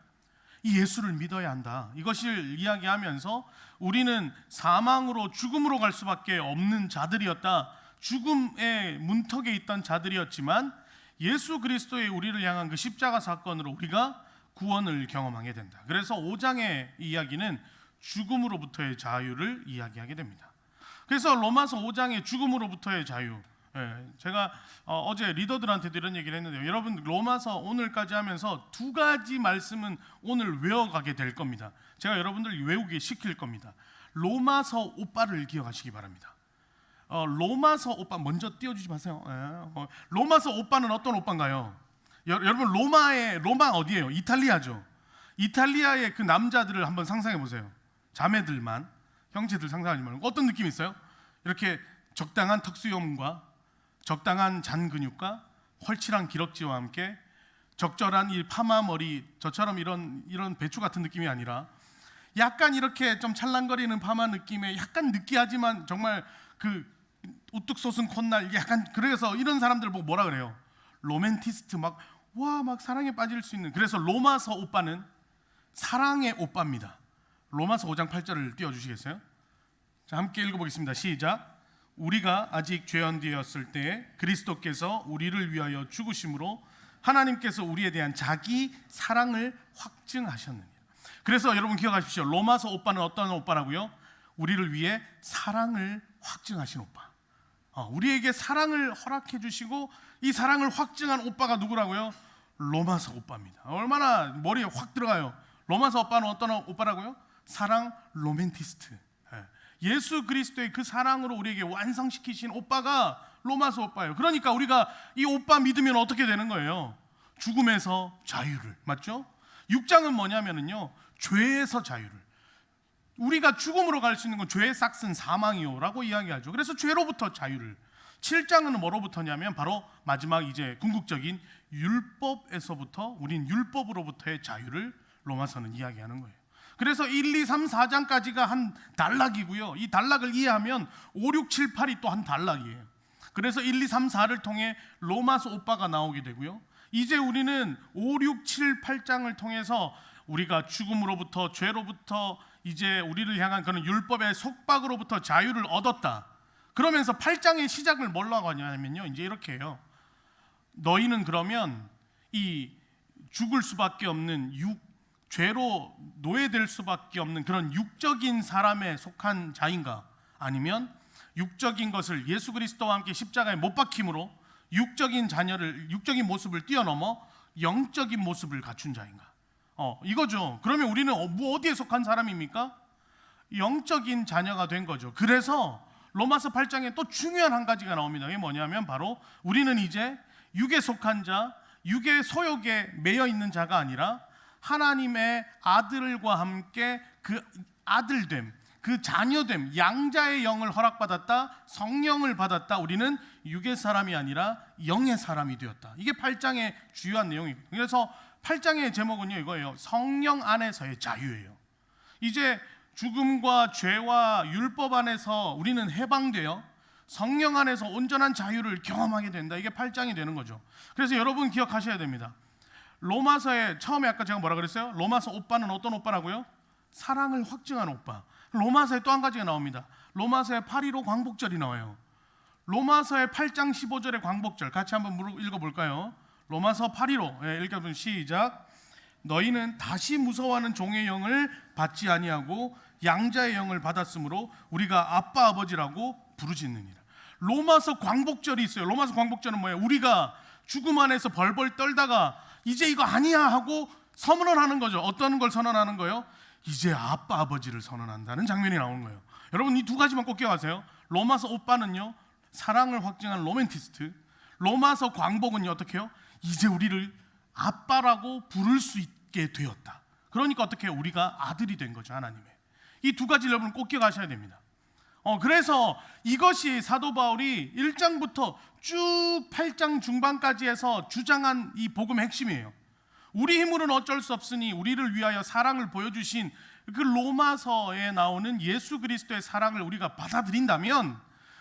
이 예수를 믿어야 한다. 이것을 이야기하면서 우리는 사망으로 죽음으로 갈 수밖에 없는 자들이었다. 죽음의 문턱에 있던 자들이었지만 예수 그리스도의 우리를 향한 그 십자가 사건으로 우리가 구원을 경험하게 된다. 그래서 5장의 이야기는 죽음으로부터의 자유를 이야기하게 됩니다. 그래서 로마서 5장의 죽음으로부터의 자유, 제가 어제 리더들한테도 이런 얘기를 했는데요. 여러분 로마서 오늘까지 하면서 두 가지 말씀은 오늘 외워가게 될 겁니다. 제가 여러분들 외우게 시킬 겁니다. 로마서 오빠를 기억하시기 바랍니다. 로마서 오빠 먼저 띄워주지 마세요. 로마서 오빠는 어떤 오빠인가요? 여러분 로마 어디예요? 이탈리아죠. 이탈리아의 그 남자들을 한번 상상해 보세요. 자매들만, 형제들 상상하지 말고 어떤 느낌이 있어요? 이렇게 적당한 턱수염과 적당한 잔 근육과 헐칠한 기럭지와 함께 적절한 이 파마 머리, 저처럼 이런 배추 같은 느낌이 아니라 약간 이렇게 좀 찰랑거리는 파마 느낌의 약간 느끼하지만 정말 그 우뚝 솟은 콧날, 약간 그래서 이런 사람들 보고 뭐라 그래요? 로맨티스트, 막 사랑에 빠질 수 있는. 그래서 로마서 오빠는 사랑의 오빠입니다. 로마서 5장 8절을 띄워주시겠어요? 자, 함께 읽어보겠습니다. 시작. 우리가 아직 죄인되었을 때 그리스도께서 우리를 위하여 죽으심으로 하나님께서 우리에 대한 자기 사랑을 확증하셨느니라. 그래서 여러분 기억하십시오. 로마서 오빠는 어떤 오빠라고요? 우리를 위해 사랑을 확증하신 오빠. 우리에게 사랑을 허락해 주시고 이 사랑을 확증한 오빠가 누구라고요? 로마서 오빠입니다. 얼마나 머리에 확 들어가요. 로마서 오빠는 어떤 오빠라고요? 사랑 로맨티스트. 예수 그리스도의 그 사랑으로 우리에게 완성시키신 오빠가 로마서 오빠예요. 그러니까 우리가 이 오빠 믿으면 어떻게 되는 거예요? 죽음에서 자유를, 맞죠? 6장은 뭐냐면요, 죄에서 자유를, 우리가 죽음으로 갈 수 있는 건 죄의 싹슨 사망이요라고 이야기하죠. 그래서 죄로부터 자유를, 7장은 뭐로부터냐면 바로 마지막 이제 궁극적인 율법에서부터, 우린 율법으로부터의 자유를 로마서는 이야기하는 거예요. 그래서 1, 2, 3, 4장까지가 한 단락이고요. 이 단락을 이해하면 5, 6, 7, 8이 또 한 단락이에요. 그래서 1, 2, 3, 4를 통해 로마서 오빠가 나오게 되고요. 이제 우리는 5, 6, 7, 8장을 통해서 우리가 죽음으로부터, 죄로부터 이제 우리를 향한 그런 율법의 속박으로부터 자유를 얻었다. 그러면서 8장의 시작을 뭘로 하냐면요, 이제 이렇게 해요. 너희는 그러면 이 죽을 수밖에 없는 죄로 노예될 수밖에 없는 그런 육적인 사람에 속한 자인가, 아니면 육적인 것을 예수 그리스도와 함께 십자가에 못 박힘으로 육적인 모습을 뛰어넘어 영적인 모습을 갖춘 자인가? 이거죠. 그러면 우리는 어디에 속한 사람입니까? 영적인 자녀가 된 거죠. 그래서 로마서 8장에 또 중요한 한 가지가 나옵니다. 그게 뭐냐면 바로 우리는 이제 육에 속한 자, 육의 소욕에 매여 있는 자가 아니라 하나님의 아들과 함께 그 아들됨, 그 자녀됨, 양자의 영을 허락받았다, 성령을 받았다. 우리는 육의 사람이 아니라 영의 사람이 되었다. 이게 8장의 주요한 내용입니다. 그래서 8장의 제목은요, 이거예요. 성령 안에서의 자유예요. 이제 죽음과 죄와 율법 안에서 우리는 해방되어 성령 안에서 온전한 자유를 경험하게 된다. 이게 8장이 되는 거죠. 그래서 여러분 기억하셔야 됩니다. 로마서에 처음에 아까 제가 뭐라 그랬어요? 로마서 오빠는 어떤 오빠라고요? 사랑을 확증한 오빠. 로마서에 또 한 가지가 나옵니다. 로마서에 8.15 광복절이 나와요. 로마서의 8장 15절의 광복절 같이 한번 읽어볼까요? 로마서 8.15 읽어보면 시작. 너희는 다시 무서워하는 종의 영을 받지 아니하고 양자의 영을 받았으므로 우리가 아빠 아버지라고 부르짖느니라. 로마서 광복절이 있어요. 로마서 광복절은 뭐예요? 우리가 죽음 안에서 벌벌 떨다가 이제 이거 아니야 하고 선언을 하는 거죠. 어떤 걸 선언하는 거예요? 이제 아빠 아버지를 선언한다는 장면이 나오는 거예요. 여러분 이 두 가지만 꼭 기억하세요. 로마서 오빠는요, 사랑을 확증한 로맨티스트. 로마서 광복은요, 어떻게 해요? 이제 우리를 아빠라고 부를 수 있게 되었다. 그러니까 어떻게 해요? 우리가 아들이 된 거죠, 하나님의. 이 두 가지를 여러분 꼭 기억하셔야 됩니다. 그래서 이것이 사도 바울이 1장부터 쭉 8장 중반까지 해서 주장한 이 복음의 핵심이에요. 우리 힘으로는 어쩔 수 없으니 우리를 위하여 사랑을 보여주신 그 로마서에 나오는 예수 그리스도의 사랑을 우리가 받아들인다면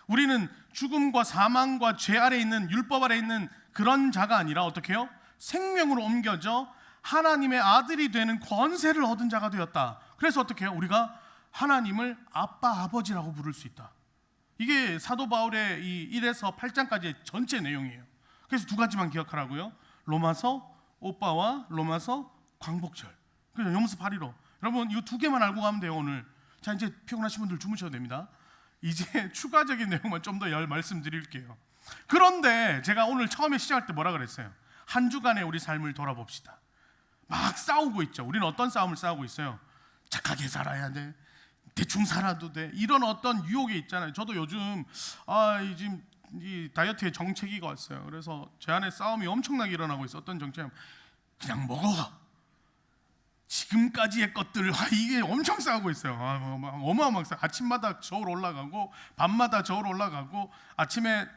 우리는 죽음과 사망과 죄 아래 있는, 율법 아래 있는 그런 자가 아니라 어떻게 해요? 생명으로 옮겨져 하나님의 아들이 되는 권세를 얻은 자가 되었다. 그래서 어떻게 해요? 우리가 하나님을 아빠 아버지라고 부를 수 있다. 이게 사도 바울의 이 1에서 8장까지의 전체 내용이에요. 그래서 두 가지만 기억하라고요. 로마서 오빠와 로마서 광복절. 그래서 염소 8.15. 여러분 이 두 개만 알고 가면 돼요, 오늘. 자, 이제 피곤하신 분들 주무셔도 됩니다. 이제 추가적인 내용만 좀 더 말씀드릴게요. 그런데 제가 오늘 처음에 시작할 때 뭐라 그랬어요? 한 주간의 우리 삶을 돌아봅시다. 막 싸우고 있죠. 우리는 어떤 싸움을 싸우고 있어요? 착하게 살아야 돼, 대충 살아도 돼, 이런 어떤 유혹이 있잖아요. 저도 요즘 지금 이 다이어트에 정체기가 왔어요. 그래서 제 안에 싸움이 엄청나게 일어나고 있어. 어떤 정체는 그냥 먹어. 지금까지의 것들 이게 엄청 싸우고 있어요. 어마어마하게 싸워. 아침마다 저울 올라가고 밤마다 저울 올라가고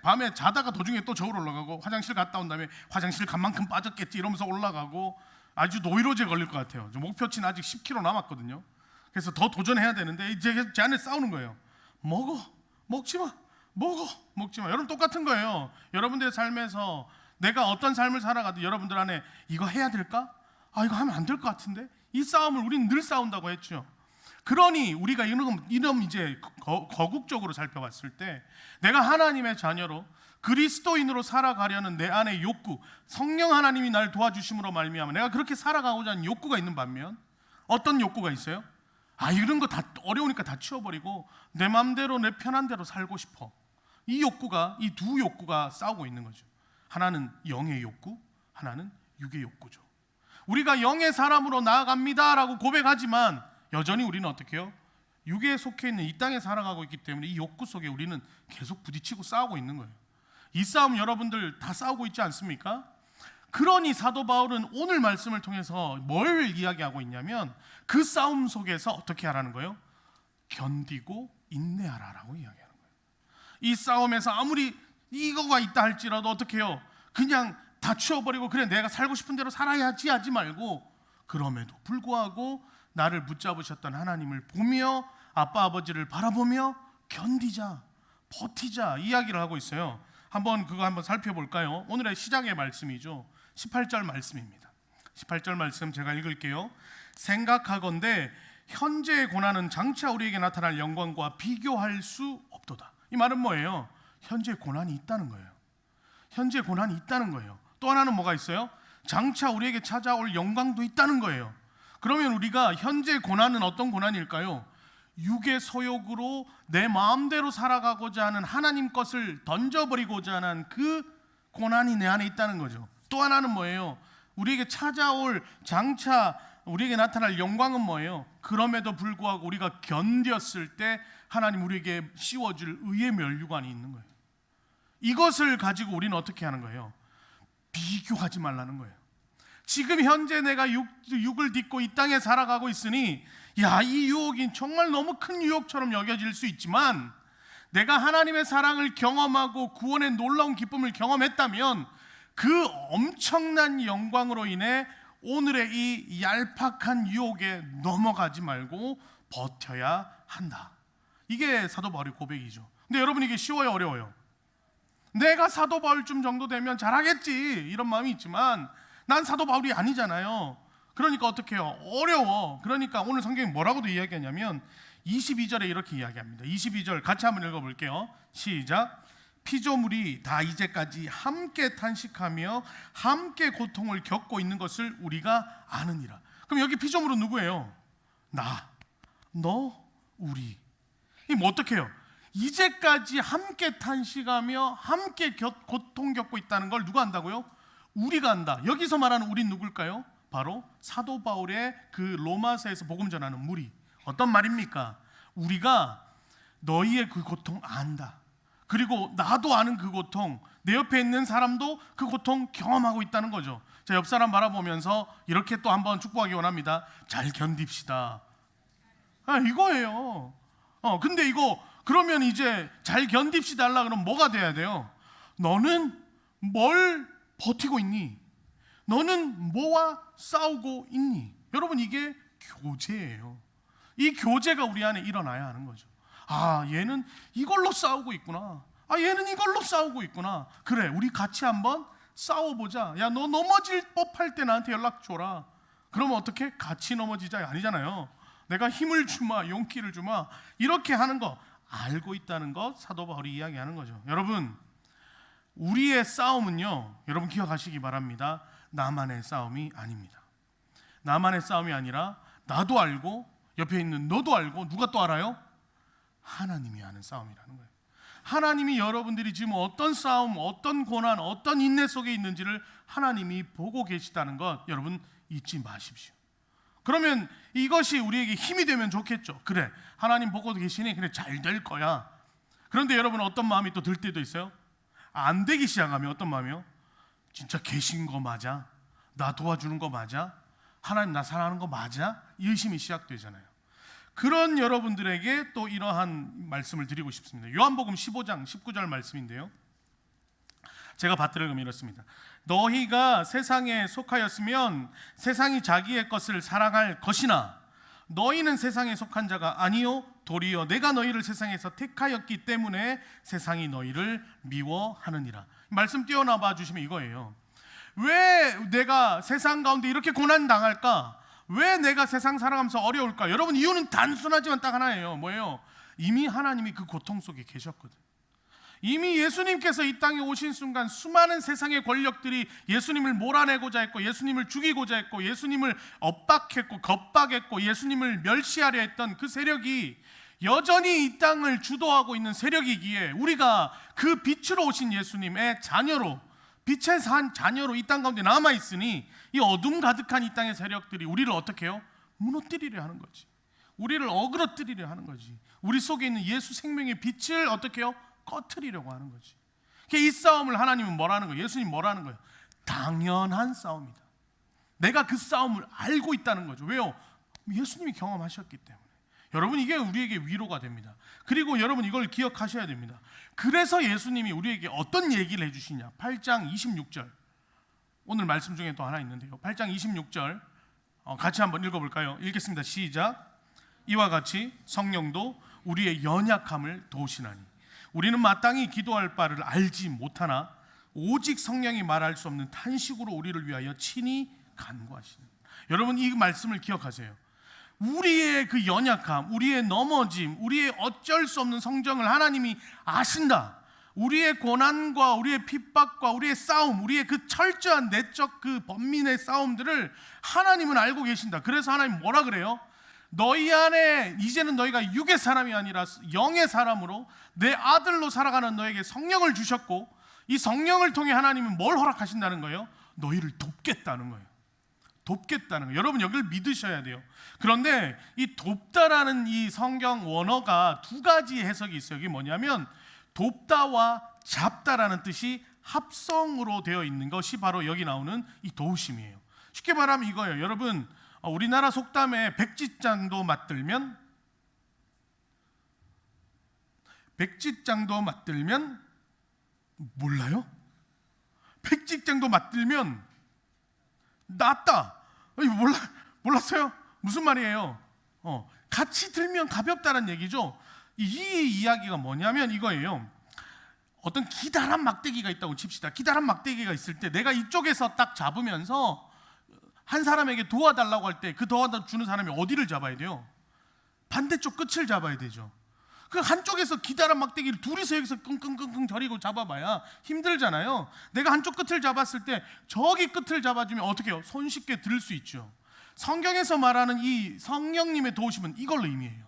밤에 자다가 도중에 또 저울 올라가고 화장실 갔다 온 다음에 화장실 간 만큼 빠졌겠지 이러면서 올라가고 아주 노이로제 걸릴 것 같아요. 목표치는 아직 10kg 남았거든요. 그래서 더 도전해야 되는데 이제 제 안에 싸우는 거예요. 먹어, 먹지 마. 먹어, 먹지 마. 여러분 똑같은 거예요. 여러분들의 삶에서 내가 어떤 삶을 살아가도 여러분들 안에 이거 해야 될까? 이거 하면 안 될 것 같은데? 이 싸움을 우리는 늘 싸운다고 했죠. 그러니 우리가 이런 이제 거국적으로 살펴봤을 때 내가 하나님의 자녀로 그리스도인으로 살아가려는 내 안의 욕구, 성령 하나님이 날 도와주심으로 말미암아 내가 그렇게 살아가고자 하는 욕구가 있는 반면 어떤 욕구가 있어요? 이런 거 다 어려우니까 다 치워버리고 내 마음대로 내 편한 대로 살고 싶어. 이 두 욕구가 싸우고 있는 거죠. 하나는 영의 욕구, 하나는 육의 욕구죠. 우리가 영의 사람으로 나아갑니다라고 고백하지만 여전히 우리는 어떻게 해요? 육에 속해 있는 이 땅에 살아가고 있기 때문에 이 욕구 속에 우리는 계속 부딪히고 싸우고 있는 거예요. 이 싸움 여러분들 다 싸우고 있지 않습니까? 그러니 사도 바울은 오늘 말씀을 통해서 뭘 이야기하고 있냐면 그 싸움 속에서 어떻게 하라는 거예요? 견디고 인내하라라고 이야기하는 거예요. 이 싸움에서 아무리 이거가 있다 할지라도 어떻게 해요? 그냥 다 치워버리고 그래 내가 살고 싶은 대로 살아야지 하지 말고, 그럼에도 불구하고 나를 붙잡으셨던 하나님을 보며 아빠 아버지를 바라보며 견디자, 버티자 이야기를 하고 있어요. 그거 한번 살펴볼까요? 오늘의 시작의 말씀이죠. 18절 말씀입니다. 18절 말씀 제가 읽을게요. 생각하건대 현재의 고난은 장차 우리에게 나타날 영광과 비교할 수 없도다. 이 말은 뭐예요? 현재 고난이 있다는 거예요. 현재 고난이 있다는 거예요. 또 하나는 뭐가 있어요? 장차 우리에게 찾아올 영광도 있다는 거예요. 그러면 우리가 현재 고난은 어떤 고난일까요? 육의 소욕으로 내 마음대로 살아가고자 하는 하나님 것을 던져버리고자 하는 그 고난이 내 안에 있다는 거죠. 또 하나는 뭐예요? 우리에게 찾아올 장차 우리에게 나타날 영광은 뭐예요? 그럼에도 불구하고 우리가 견뎠을 때 하나님 우리에게 씌워줄 의의 면류관이 있는 거예요. 이것을 가지고 우리는 어떻게 하는 거예요? 비교하지 말라는 거예요. 지금 현재 내가 육을 딛고 이 땅에 살아가고 있으니 이 유혹이 정말 너무 큰 유혹처럼 여겨질 수 있지만, 내가 하나님의 사랑을 경험하고 구원의 놀라운 기쁨을 경험했다면 그 엄청난 영광으로 인해 오늘의 이 얄팍한 유혹에 넘어가지 말고 버텨야 한다. 이게 사도 바울의 고백이죠. 근데 여러분, 이게 쉬워요, 어려워요? 내가 사도 바울쯤 정도 되면 잘하겠지 이런 마음이 있지만 난 사도 바울이 아니잖아요. 그러니까 어떻게 해요? 어려워. 그러니까 오늘 성경이 뭐라고도 이야기하냐면 22절에 이렇게 이야기합니다. 22절 같이 한번 읽어볼게요. 시작. 피조물이 다 이제까지 함께 탄식하며 함께 고통을 겪고 있는 것을 우리가 아느니라. 그럼 여기 피조물은 누구예요? 나, 너, 우리. 이 뭐 어떻게 해요? 이제까지 함께 탄식하며 함께 고통 겪고 있다는 걸 누가 안다고요? 우리가 안다. 여기서 말하는 우리는 누굴까요? 바로 사도 바울의 그 로마서에서 복음 전하는 무리. 어떤 말입니까? 우리가 너희의 그 고통 안다. 그리고 나도 아는 그 고통, 내 옆에 있는 사람도 그 고통 경험하고 있다는 거죠. 자, 옆 사람 바라보면서 이렇게 또 한번 축복하기 원합니다. 잘 견딥시다. 이거예요. 근데 이거 그러면 이제 잘 견딥시다 하려 그러면 뭐가 돼야 돼요? 너는 뭘 버티고 있니? 너는 뭐와 싸우고 있니? 여러분, 이게 교제예요. 이 교제가 우리 안에 일어나야 하는 거죠. 얘는 이걸로 싸우고 있구나. 얘는 이걸로 싸우고 있구나. 그래, 우리 같이 한번 싸워보자. 야, 너 넘어질 법할 때 나한테 연락 줘라. 그러면 어떻게? 같이 넘어지자 아니잖아요. 내가 힘을 주마, 용기를 주마. 이렇게 하는 거 알고 있다는 것 사도 바울이 이야기하는 거죠. 여러분, 우리의 싸움은요, 여러분 기억하시기 바랍니다. 나만의 싸움이 아닙니다. 나만의 싸움이 아니라 나도 알고 옆에 있는 너도 알고 누가 또 알아요? 하나님이 하는 싸움이라는 거예요. 하나님이 여러분들이 지금 어떤 싸움, 어떤 고난, 어떤 인내 속에 있는지를 하나님이 보고 계시다는 것 여러분 잊지 마십시오. 그러면 이것이 우리에게 힘이 되면 좋겠죠. 그래, 하나님 보고 계시니 그래 잘 될 거야. 그런데 여러분, 어떤 마음이 또 들 때도 있어요? 안 되기 시작하면 어떤 마음이요? 진짜 계신 거 맞아? 나 도와주는 거 맞아? 하나님 나 사랑하는 거 맞아? 의심이 시작되잖아요. 그런 여러분들에게 또 이러한 말씀을 드리고 싶습니다. 요한복음 15장 19절 말씀인데요, 제가 받들으면 이렇습니다. 너희가 세상에 속하였으면 세상이 자기의 것을 사랑할 것이나 너희는 세상에 속한 자가 아니요 도리어 내가 너희를 세상에서 택하였기 때문에 세상이 너희를 미워하느니라. 말씀 띄어나봐 주시면 이거예요. 왜 내가 세상 가운데 이렇게 고난 당할까? 왜 내가 세상 살아가면서 어려울까? 여러분, 이유는 단순하지만 딱 하나예요. 뭐예요? 이미 하나님이 그 고통 속에 계셨거든. 이미 예수님께서 이 땅에 오신 순간 수많은 세상의 권력들이 예수님을 몰아내고자 했고, 예수님을 죽이고자 했고, 예수님을 엇박했고 겁박했고, 예수님을 멸시하려 했던 그 세력이 여전히 이 땅을 주도하고 있는 세력이기에 우리가 그 빛으로 오신 예수님의 자녀로, 빛의 자녀로 이 땅 가운데 남아있으니 이 어둠 가득한 이 땅의 세력들이 우리를 어떻게 해요? 무너뜨리려 하는 거지. 우리를 어그러뜨리려 하는 거지. 우리 속에 있는 예수 생명의 빛을 어떻게 해요? 꺼트리려고 하는 거지. 이 싸움을 하나님은 뭐라는 거예요? 예수님 뭐라는 거예요? 당연한 싸움이다. 내가 그 싸움을 알고 있다는 거죠. 왜요? 예수님이 경험하셨기 때문에. 여러분, 이게 우리에게 위로가 됩니다. 그리고 여러분, 이걸 기억하셔야 됩니다. 그래서 예수님이 우리에게 어떤 얘기를 해주시냐. 8장 26절, 오늘 말씀 중에 또 하나 있는데요. 8장 26절 같이 한번 읽어볼까요? 읽겠습니다. 시작. 이와 같이 성령도 우리의 연약함을 도우시나니 우리는 마땅히 기도할 바를 알지 못하나 오직 성령이 말할 수 없는 탄식으로 우리를 위하여 친히 간구하시는. 여러분, 이 말씀을 기억하세요. 우리의 그 연약함, 우리의 넘어짐, 우리의 어쩔 수 없는 성정을 하나님이 아신다. 우리의 고난과 우리의 핍박과 우리의 싸움, 우리의 그 철저한 내적 그 번민의 싸움들을 하나님은 알고 계신다. 그래서 하나님 뭐라 그래요? 너희 안에 이제는 너희가 육의 사람이 아니라 영의 사람으로 내 아들로 살아가는 너에게 성령을 주셨고, 이 성령을 통해 하나님은 뭘 허락하신다는 거예요? 너희를 돕겠다는 거예요. 돕겠다는 거예요. 여러분, 여기를 믿으셔야 돼요. 그런데 이 돕다라는 이 성경 원어가 두 가지 해석이 있어요. 이게 뭐냐면 돕다와 잡다라는 뜻이 합성으로 되어 있는 것이 바로 여기 나오는 이 도우심이에요. 쉽게 말하면 이거예요. 여러분, 우리나라 속담에 백지장도 맞들면 몰라요? 백지장도 맞들면 낫다. 몰랐어요? 무슨 말이에요? 같이 들면 가볍다는 얘기죠. 이 이야기가 뭐냐면 이거예요. 어떤 기다란 막대기가 있다고 칩시다. 기다란 막대기가 있을 때 내가 이쪽에서 딱 잡으면서 한 사람에게 도와달라고 할 때 그 도와주는 사람이 어디를 잡아야 돼요? 반대쪽 끝을 잡아야 되죠. 그 한쪽에서 기다란 막대기를 둘이서 여기서 끙끙끙끙 저리고 잡아봐야 힘들잖아요. 내가 한쪽 끝을 잡았을 때 저기 끝을 잡아주면 어떻게 해요? 손쉽게 들 수 있죠. 성경에서 말하는 이 성령님의 도우심은 이걸로 의미해요.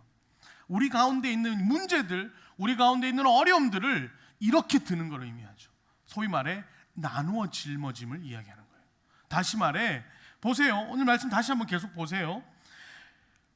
우리 가운데 있는 문제들, 우리 가운데 있는 어려움들을 이렇게 드는 걸 의미하죠. 소위 말해 나누어 짊어짐을 이야기하는 거예요. 다시 말해 보세요. 오늘 말씀 다시 한번 계속 보세요.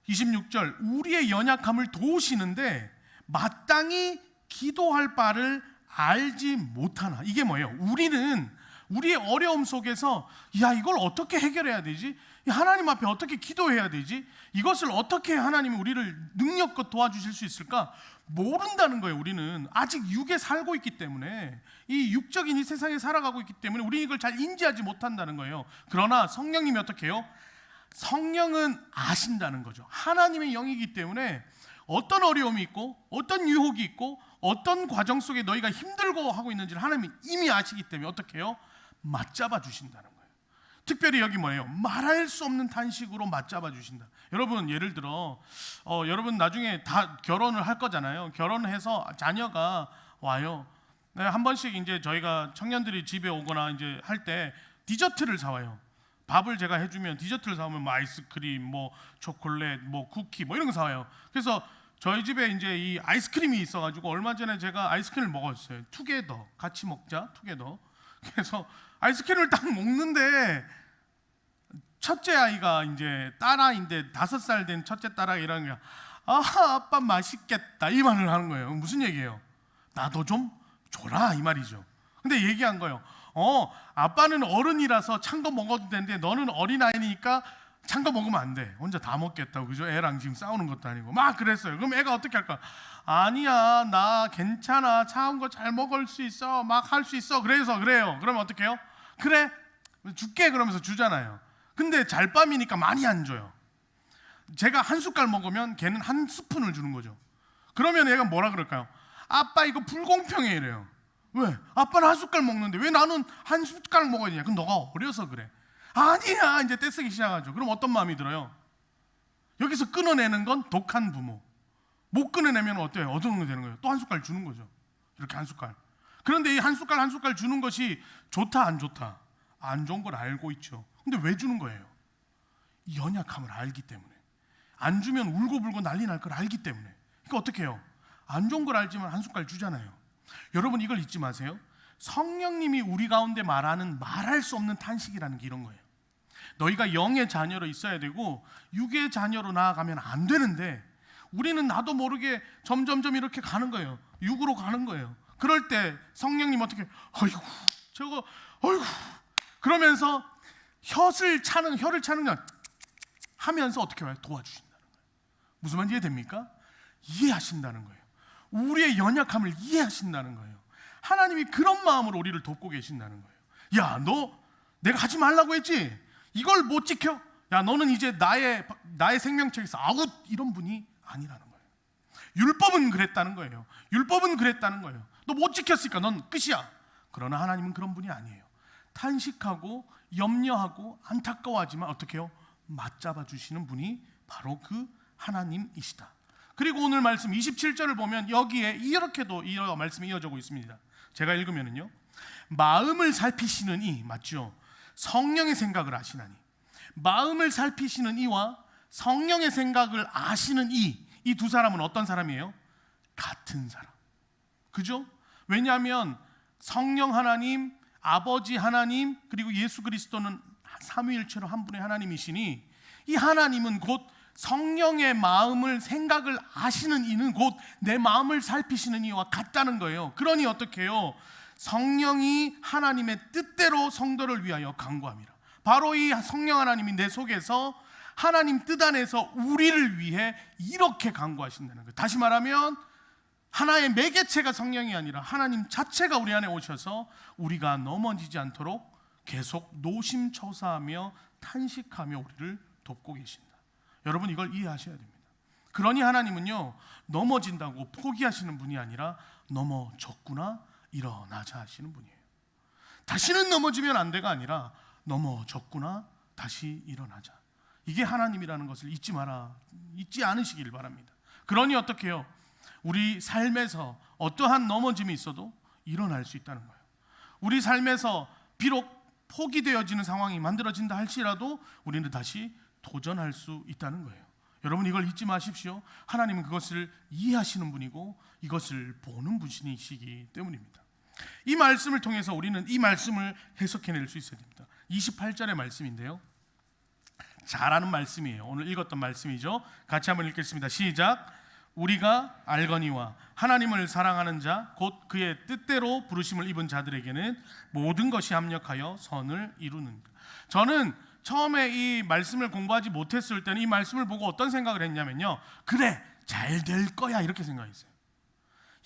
26절, 우리의 연약함을 도우시는데 마땅히 기도할 바를 알지 못하나. 이게 뭐예요? 우리는 우리의 어려움 속에서 이걸 어떻게 해결해야 되지? 하나님 앞에 어떻게 기도해야 되지? 이것을 어떻게 하나님이 우리를 능력껏 도와주실 수 있을까? 모른다는 거예요. 우리는 아직 육에 살고 있기 때문에, 이 육적인 이 세상에 살아가고 있기 때문에 우리는 이걸 잘 인지하지 못한다는 거예요. 그러나 성령님이 어떻게 해요? 성령은 아신다는 거죠. 하나님의 영이기 때문에 어떤 어려움이 있고 어떤 유혹이 있고 어떤 과정 속에 너희가 힘들고 하고 있는지를 하나님이 이미 아시기 때문에 어떻게 해요? 맞잡아 주신다는 거예요. 특별히 여기 뭐예요? 말할 수 없는 탄식으로 맞잡아 주신다. 여러분, 예를 들어 여러분 나중에 다 결혼을 할 거잖아요. 결혼해서 자녀가 와요. 네, 한 번씩 이제 저희가 청년들이 집에 오거나 이제 할 때 디저트를 사와요. 밥을 제가 해주면 디저트를 사오면 뭐 아이스크림, 뭐 초콜릿, 뭐 쿠키, 뭐 이런 거 사와요. 그래서 저희 집에 이제 이 아이스크림이 있어가지고 얼마 전에 제가 아이스크림을 먹었어요. 투게더, 같이 먹자, 투게더. 그래서 아이스크림을 딱 먹는데 첫째 아이가 이제 딸아이인데 5살 된 첫째 딸아이가 이러는 거야. 아빠 맛있겠다, 이 말을 하는 거예요. 무슨 얘기예요? 나도 좀 줘라, 이 말이죠. 근데 얘기한 거예요. 아빠는 어른이라서 찬 거 먹어도 되는데 너는 어린아이니까 찬 거 먹으면 안 돼. 혼자 다 먹겠다고. 그죠? 애랑 지금 싸우는 것도 아니고 막 그랬어요. 그럼 애가 어떻게 할까? 아니야, 나 괜찮아, 차운 거 잘 먹을 수 있어, 막 할 수 있어. 그래서 그래요. 그러면 어떻게 해요? 그래, 줄게 그러면서 주잖아요. 근데 잘밤이니까 많이 안 줘요. 제가 한 숟갈 먹으면 걔는 한 스푼을 주는 거죠. 그러면 얘가 뭐라 그럴까요? 아빠 이거 불공평해, 이래요. 왜? 아빠는 한 숟갈 먹는데 왜 나는 한 숟갈 먹어야 되냐? 그럼 너가 어려서 그래. 아니야, 이제 떼쓰기 시작하죠. 그럼 어떤 마음이 들어요? 여기서 끊어내는 건 독한 부모. 못 끊어내면 어때요? 어떻게 되는 거예요? 또 한 숟갈 주는 거죠. 이렇게 한 숟갈. 그런데 이 한 숟갈 한 숟갈 주는 것이 좋다 안 좋다? 안 좋은 걸 알고 있죠. 근데 왜 주는 거예요? 연약함을 알기 때문에. 안 주면 울고불고 난리 날 걸 알기 때문에. 그러니까 어떻게 해요? 안 좋은 걸 알지만 한 숟갈 주잖아요. 여러분, 이걸 잊지 마세요. 성령님이 우리 가운데 말하는 말할 수 없는 탄식이라는 게 이런 거예요. 너희가 영의 자녀로 있어야 되고 육의 자녀로 나아가면 안 되는데 우리는 나도 모르게 점점점 이렇게 가는 거예요. 육으로 가는 거예요. 그럴 때 성령님 어떻게, 어이구 저거, 어이구 그러면서 혀를 차는 건 하면서 어떻게 해요? 도와주신다는 거예요. 무슨 말인지 이해됩니까? 이해하신다는 거예요. 우리의 연약함을 이해하신다는 거예요. 하나님이 그런 마음으로 우리를 돕고 계신다는 거예요. 야, 너 내가 하지 말라고 했지? 이걸 못 지켜? 야, 너는 이제 나의 생명책에서 아웃. 이런 분이 아니라는 거예요. 율법은 그랬다는 거예요. 율법은 그랬다는 거예요. 너 못 지켰으니까 넌 끝이야. 그러나 하나님은 그런 분이 아니에요. 탄식하고 염려하고 안타까워하지만 어떻게 해요? 맞잡아 주시는 분이 바로 그 하나님이시다. 그리고 오늘 말씀 27절을 보면 여기에 이렇게도 이 말씀이 이어지고 있습니다. 제가 읽으면은요, 마음을 살피시는 이, 맞죠? 성령의 생각을 아시나니. 마음을 살피시는 이와 성령의 생각을 아시는 이 두 사람은 어떤 사람이에요? 같은 사람. 그죠? 왜냐하면 성령 하나님, 아버지 하나님, 그리고 예수 그리스도는 삼위일체로 한 분의 하나님이시니, 이 하나님은 곧 성령의 마음을, 생각을 아시는 이는 곧 내 마음을 살피시는 이와 같다는 거예요. 그러니 어떻게 해요? 성령이 하나님의 뜻대로 성도를 위하여 간구함이라. 바로 이 성령 하나님이 내 속에서 하나님 뜻 안에서 우리를 위해 이렇게 간구하신다는 거예요. 다시 말하면 하나의 매개체가 성령이 아니라 하나님 자체가 우리 안에 오셔서 우리가 넘어지지 않도록 계속 노심초사하며 탄식하며 우리를 돕고 계신다. 여러분, 이걸 이해하셔야 됩니다. 그러니 하나님은요, 넘어진다고 포기하시는 분이 아니라 넘어졌구나 일어나자 하시는 분이에요. 다시는 넘어지면 안 돼가 아니라 넘어졌구나 다시 일어나자. 이게 하나님이라는 것을 잊지 않으시길 바랍니다. 그러니 어떻게 해요? 우리 삶에서 어떠한 넘어짐이 있어도 일어날 수 있다는 거예요. 우리 삶에서 비록 포기되어지는 상황이 만들어진다 할지라도 우리는 다시 도전할 수 있다는 거예요. 여러분, 이걸 잊지 마십시오. 하나님은 그것을 이해하시는 분이고 이것을 보는 분이시기 때문입니다. 이 말씀을 통해서 우리는 이 말씀을 해석해낼 수 있어야 됩니다. 28절의 말씀인데요, 잘 아는 말씀이에요. 오늘 읽었던 말씀이죠. 같이 한번 읽겠습니다. 시작. 우리가 알거니와 하나님을 사랑하는 자 곧 그의 뜻대로 부르심을 입은 자들에게는 모든 것이 합력하여 선을 이루는 것. 저는 처음에 이 말씀을 공부하지 못했을 때는 이 말씀을 보고 어떤 생각을 했냐면요, 그래, 잘 될 거야 이렇게 생각했어요.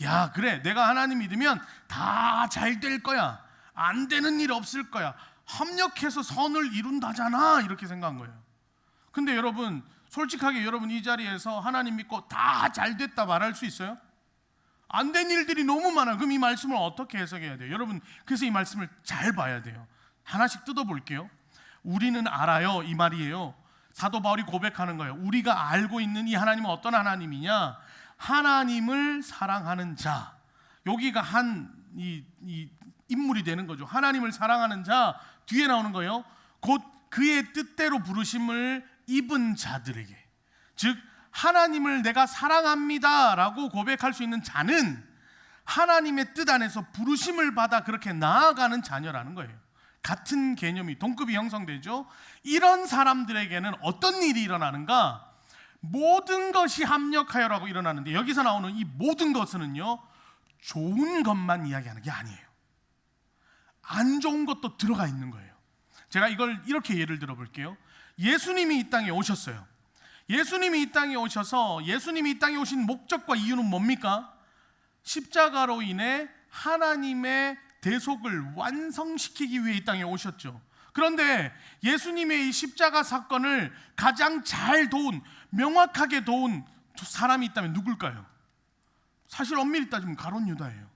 야, 그래, 내가 하나님 믿으면 다 잘 될 거야, 안 되는 일 없을 거야, 합력해서 선을 이룬다잖아 이렇게 생각한 거예요. 근데 여러분, 솔직하게 여러분 이 자리에서 하나님 믿고 다 잘 됐다 말할 수 있어요? 안 된 일들이 너무 많아요. 그럼 이 말씀을 어떻게 해석해야 돼요? 여러분, 그래서 이 말씀을 잘 봐야 돼요. 하나씩 뜯어볼게요. 우리는 알아요, 이 말이에요. 사도 바울이 고백하는 거예요. 우리가 알고 있는 이 하나님은 어떤 하나님이냐? 하나님을 사랑하는 자. 여기가 이 인물이 되는 거죠. 하나님을 사랑하는 자. 뒤에 나오는 거예요. 곧 그의 뜻대로 부르심을 입은 자들에게, 즉 하나님을 내가 사랑합니다 라고 고백할 수 있는 자는 하나님의 뜻 안에서 부르심을 받아 그렇게 나아가는 자녀라는 거예요. 같은 개념이, 동급이 형성되죠. 이런 사람들에게는 어떤 일이 일어나는가? 모든 것이 합력하여라고 일어나는데, 여기서 나오는 이 모든 것은요, 좋은 것만 이야기하는 게 아니에요. 안 좋은 것도 들어가 있는 거예요. 제가 이걸 이렇게 예를 들어 볼게요. 예수님이 이 땅에 오셨어요. 예수님이 이 땅에 오셔서 예수님이 이 땅에 오신 목적과 이유는 뭡니까? 십자가로 인해 하나님의 대속을 완성시키기 위해 이 땅에 오셨죠. 그런데 예수님의 이 십자가 사건을 가장 잘 도운, 명확하게 도운 사람이 있다면 누굴까요? 사실 엄밀히 따지면 가룟 유다예요.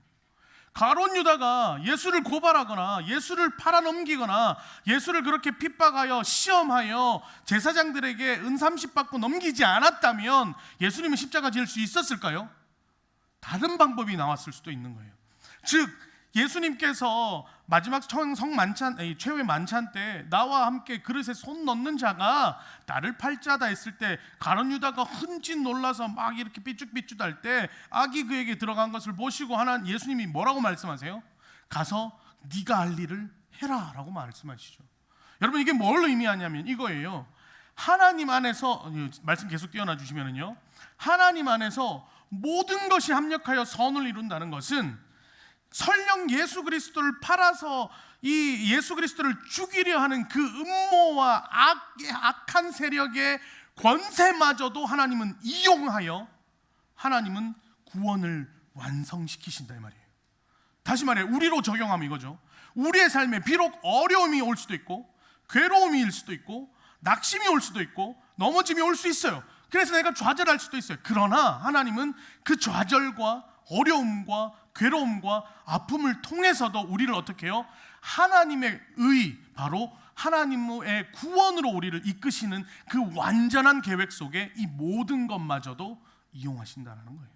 가룟 유다가 예수를 고발하거나 예수를 팔아넘기거나 예수를 그렇게 핍박하여 시험하여 제사장들에게 은 30 받고 넘기지 않았다면 예수님은 십자가 지을 수 있었을까요? 다른 방법이 나왔을 수도 있는 거예요. 즉 예수님께서 마지막 성만찬, 최후의 만찬 때 나와 함께 그릇에 손 넣는 자가 나를 팔자다 했을 때 가룟 유다가 흠칫 놀라서 막 이렇게 삐죽삐죽할 때 악이 그에게 들어간 것을 보시고 예수님이 뭐라고 말씀하세요? 가서 네가 할 일을 해라 라고 말씀하시죠. 여러분, 이게 뭘 의미하냐면 이거예요. 하나님 안에서, 말씀 계속 띄워놔 주시면은요, 하나님 안에서 모든 것이 합력하여 선을 이룬다는 것은 설령 예수 그리스도를 팔아서 이 예수 그리스도를 죽이려 하는 그 음모와 악한 세력의 권세마저도 하나님은 이용하여 하나님은 구원을 완성시키신다 이 말이에요. 다시 말해 우리로 적용하면 이거죠. 우리의 삶에 비록 어려움이 올 수도 있고 괴로움이 올 수도 있고 낙심이 올 수도 있고 넘어짐이 올 수 있어요. 그래서 내가 좌절할 수도 있어요. 그러나 하나님은 그 좌절과 어려움과 괴로움과 아픔을 통해서도 우리를 어떻게 해요? 하나님의 의, 바로 하나님의 구원으로 우리를 이끄시는 그 완전한 계획 속에 이 모든 것마저도 이용하신다는 거예요.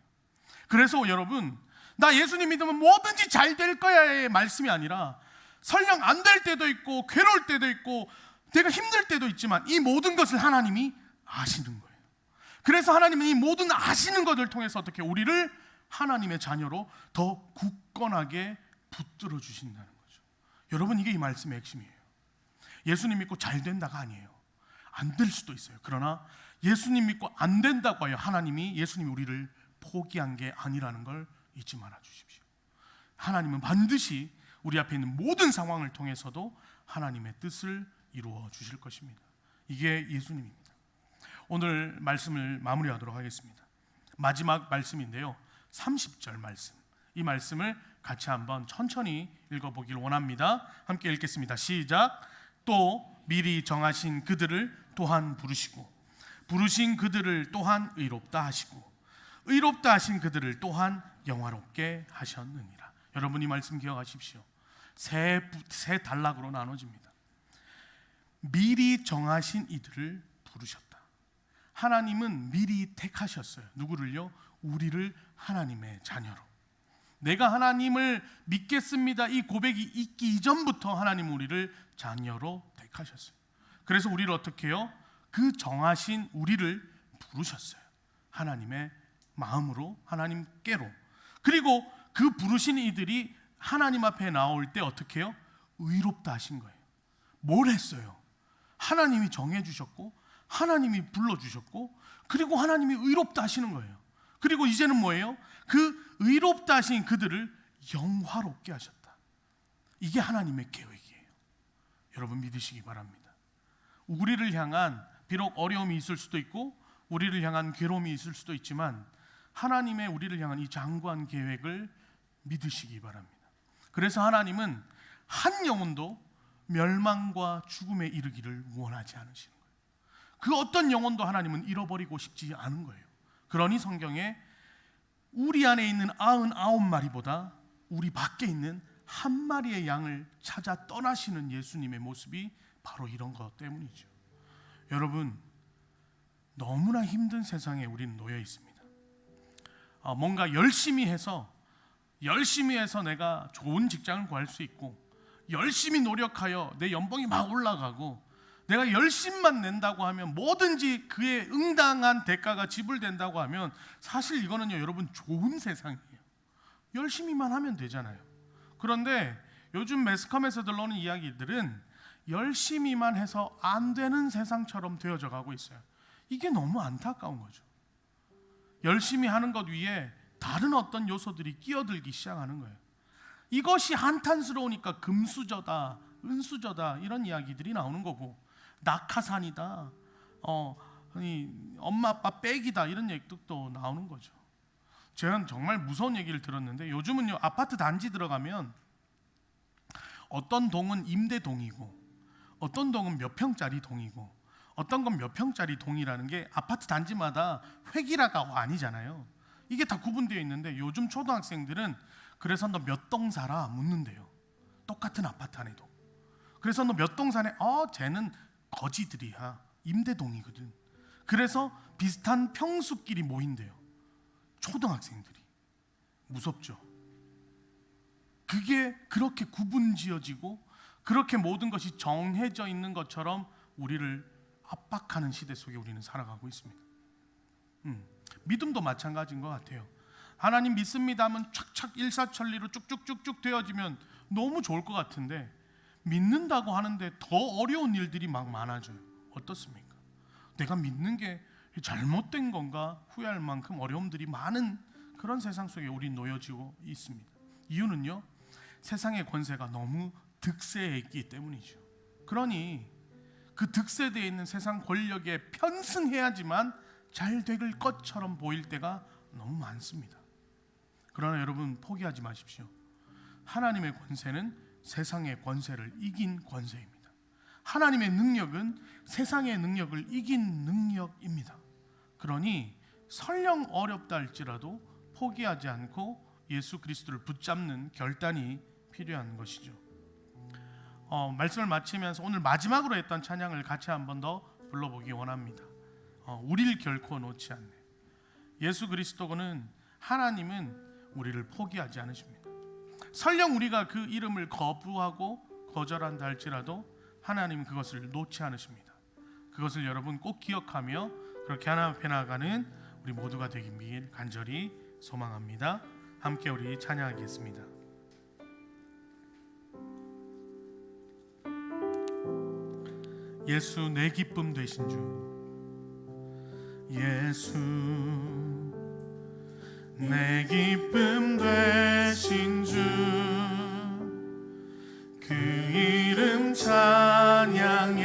그래서 여러분, 나 예수님 믿으면 뭐든지 잘 될 거야의 말씀이 아니라 설령 안 될 때도 있고 괴로울 때도 있고 내가 힘들 때도 있지만 이 모든 것을 하나님이 아시는 거예요. 그래서 하나님은 이 모든 아시는 것을 통해서 어떻게 우리를 하나님의 자녀로 더 굳건하게 붙들어 주신다는 거죠. 여러분, 이게 이 말씀의 핵심이에요. 예수님 믿고 잘 된다가 아니에요. 안 될 수도 있어요. 그러나 예수님 믿고 안 된다고 하여 예수님이 우리를 포기한 게 아니라는 걸 잊지 말아 주십시오. 하나님은 반드시 우리 앞에 있는 모든 상황을 통해서도 하나님의 뜻을 이루어 주실 것입니다. 이게 예수님입니다. 오늘 말씀을 마무리하도록 하겠습니다. 마지막 말씀인데요, 30절 말씀. 이 말씀을 같이 한번 천천히 읽어보길 원합니다. 함께 읽겠습니다. 시작. 또 미리 정하신 그들을 또한 부르시고 부르신 그들을 또한 의롭다 하시고 의롭다 하신 그들을 또한 영화롭게 하셨느니라. 여러분, 이 말씀 기억하십시오. 세 단락으로 나눠집니다. 미리 정하신 이들을 부르셨다. 하나님은 미리 택하셨어요. 누구를요? 우리를 하나님의 자녀로. 내가 하나님을 믿겠습니다, 이 고백이 있기 이전부터 하나님은 우리를 자녀로 택하셨어요. 그래서 우리를 어떻게 해요? 그 정하신 우리를 부르셨어요. 하나님의 마음으로, 하나님께로. 그리고 그 부르신 이들이 하나님 앞에 나올 때 어떻게 해요? 의롭다 하신 거예요. 뭘 했어요? 하나님이 정해주셨고 하나님이 불러주셨고 그리고 하나님이 의롭다 하시는 거예요. 그리고 이제는 뭐예요? 그 의롭다 하신 그들을 영화롭게 하셨다. 이게 하나님의 계획이에요. 여러분, 믿으시기 바랍니다. 우리를 향한 비록 어려움이 있을 수도 있고 우리를 향한 괴로움이 있을 수도 있지만 하나님의 우리를 향한 이 장구한 계획을 믿으시기 바랍니다. 그래서 하나님은 한 영혼도 멸망과 죽음에 이르기를 원하지 않으시는 거예요. 그 어떤 영혼도 하나님은 잃어버리고 싶지 않은 거예요. 그러니 성경에 우리 안에 있는 99마리보다 우리 밖에 있는 한 마리의 양을 찾아 떠나시는 예수님의 모습이 바로 이런 것 때문이죠. 여러분, 너무나 힘든 세상에 우리는 놓여 있습니다. 뭔가 열심히 해서 내가 좋은 직장을 구할 수 있고 열심히 노력하여 내 연봉이 막 올라가고 내가 열심만 낸다고 하면 뭐든지 그에 응당한 대가가 지불된다고 하면 사실 이거는요, 여러분, 좋은 세상이에요. 열심히만 하면 되잖아요. 그런데 요즘 매스컴에서 들러오는 이야기들은 열심히만 해서 안 되는 세상처럼 되어져 가고 있어요. 이게 너무 안타까운 거죠. 열심히 하는 것 위에 다른 어떤 요소들이 끼어들기 시작하는 거예요. 이것이 한탄스러우니까 금수저다, 은수저다 이런 이야기들이 나오는 거고, 낙하산이다, 엄마 아빠 빽이다 이런 얘기도 나오는 거죠. 제가 정말 무서운 얘기를 들었는데 요즘은요, 아파트 단지 들어가면 어떤 동은 임대동이고 어떤 동은 몇 평짜리 동이고 어떤 건 몇 평짜리 동이라는 게 아파트 단지마다 획일화가 아니잖아요. 이게 다 구분되어 있는데 요즘 초등학생들은 그래서 너 몇 동 살아? 묻는데요. 똑같은 아파트 안에도. 그래서 너 몇 동 사네? 쟤는 거지들이야. 임대동이거든. 그래서 비슷한 평수끼리 모인대요. 초등학생들이. 무섭죠? 그게 그렇게 구분지어지고 그렇게 모든 것이 정해져 있는 것처럼 우리를 압박하는 시대 속에 우리는 살아가고 있습니다. 믿음도 마찬가지인 것 같아요. 하나님 믿습니다 하면 착착 일사천리로 쭉쭉쭉쭉 되어지면 너무 좋을 것 같은데 믿는다고 하는데 더 어려운 일들이 막 많아져요. 어떻습니까? 내가 믿는 게 잘못된 건가 후회할 만큼 어려움들이 많은 그런 세상 속에 우리 놓여지고 있습니다. 이유는요, 세상의 권세가 너무 득세해 있기 때문이죠. 그러니 그 득세되어 있는 세상 권력에 편승해야지만 잘 될 것처럼 보일 때가 너무 많습니다. 그러나 여러분, 포기하지 마십시오. 하나님의 권세는 세상의 권세를 이긴 권세입니다. 하나님의 능력은 세상의 능력을 이긴 능력입니다. 그러니 설령 어렵다 할지라도 포기하지 않고 예수 그리스도를 붙잡는 결단이 필요한 것이죠. 말씀을 마치면서 오늘 마지막으로 했던 찬양을 같이 한 번 더 불러보기 원합니다. 우리를 결코 놓지 않네. 예수 그리스도는, 하나님은 우리를 포기하지 않으십니다. 설령 우리가 그 이름을 거부하고 거절한다 할지라도 하나님은 그것을 놓지 않으십니다. 그것을 여러분 꼭 기억하며 그렇게 하나님 앞에 나아가는 우리 모두가 되길 간절히 소망합니다. 함께 우리 찬양하겠습니다. 예수 내 기쁨 되신 주, 예수 내 기쁨 되신 주, 그 이름 찬양해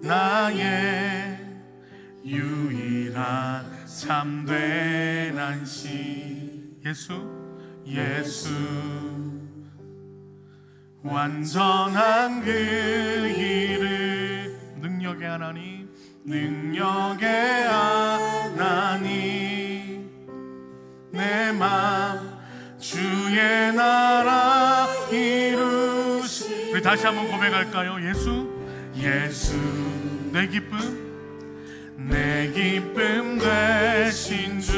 나의 유일한 참된 안식. 예수 완전한 그 이름, 능력의 하나님, 능력의 하나님, 내 맘 주의 나라 이루시. 우리 다시 한번 고백할까요? 예수 내 기쁨 되신 주,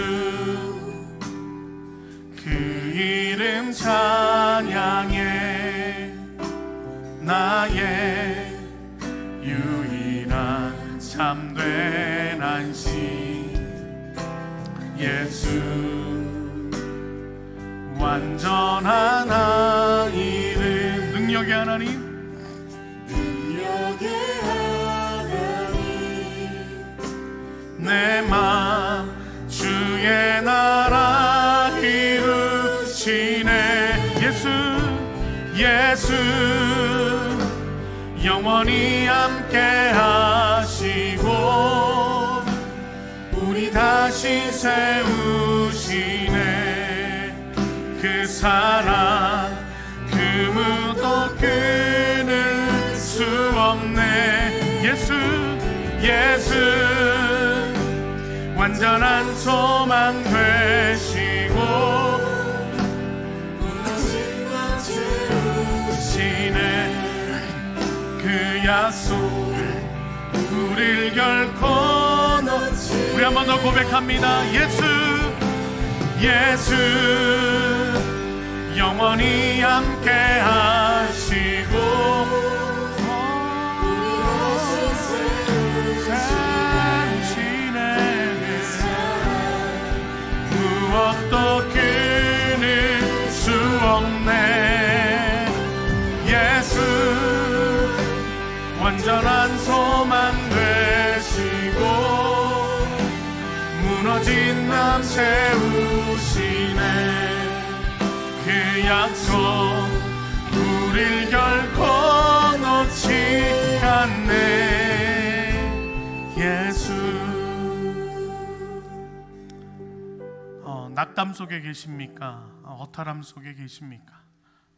그 이름 찬양해 나의 유일한 참된 안식. 예수 완전한 이름, 능력의 하나님, 내 맘 주의 나라 이루시네. 예수 영원히 함께 하시고 우리 다시 세우시네. 그 사랑 그 무도 끊을 수 없네. 예수 완전한 소망 되시고 무너진 것 채우시네. 그 약속 우릴 결코 놓지. 우리 한 번 더 고백합니다. 예수 영원히 함께 하시고 무엇도 끊을 수 없네. 예수 완전한 소망 되시고 무너진 맘 채우시네. 그 약속 우릴 결코 놓지 않네. 예수. 낙담 속에 계십니까? 허탈함 속에 계십니까?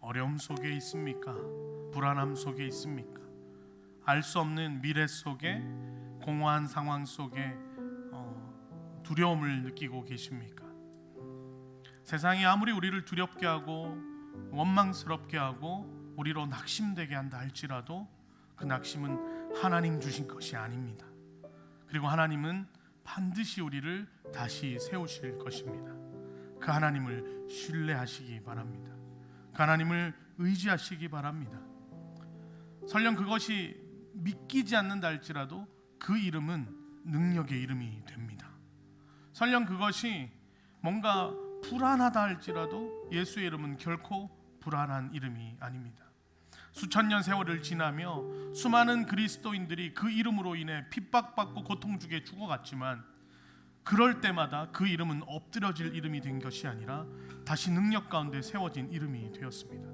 어려움 속에 있습니까? 불안함 속에 있습니까? 알 수 없는 미래 속에, 공허한 상황 속에 두려움을 느끼고 계십니까? 세상이 아무리 우리를 두렵게 하고 원망스럽게 하고 우리로 낙심되게 한다 할지라도 그 낙심은 하나님 주신 것이 아닙니다. 그리고 하나님은 반드시 우리를 다시 세우실 것입니다. 그 하나님을 신뢰하시기 바랍니다. 그 하나님을 의지하시기 바랍니다. 설령 그것이 믿기지 않는다 할지라도 그 이름은 능력의 이름이 됩니다. 설령 그것이 뭔가 불안하다 할지라도 예수의 이름은 결코 불안한 이름이 아닙니다. 수천 년 세월을 지나며 수많은 그리스도인들이 그 이름으로 인해 핍박받고 고통주게 죽어갔지만 그럴 때마다 그 이름은 엎드려질 이름이 된 것이 아니라 다시 능력 가운데 세워진 이름이 되었습니다.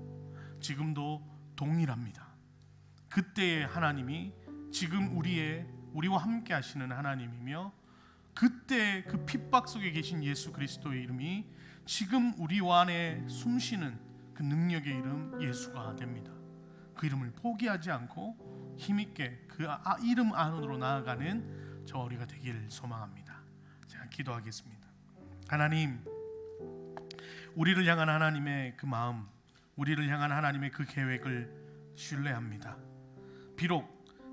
지금도 동일합니다. 그때의 하나님이 지금 우리와 함께 하시는 하나님이며, 그때 그 핍박 속에 계신 예수 그리스도의 이름이 지금 우리 안에 숨쉬는 그 능력의 이름 예수가 됩니다. 그 이름을 포기하지 않고 힘있게 그 이름 안으로 나아가는 저 우리가 되기를 소망합니다. 제가 기도하겠습니다. 하나님, 우리를 향한 하나님의 그 마음, 우리를 향한 하나님의 그 계획을 신뢰합니다. 비록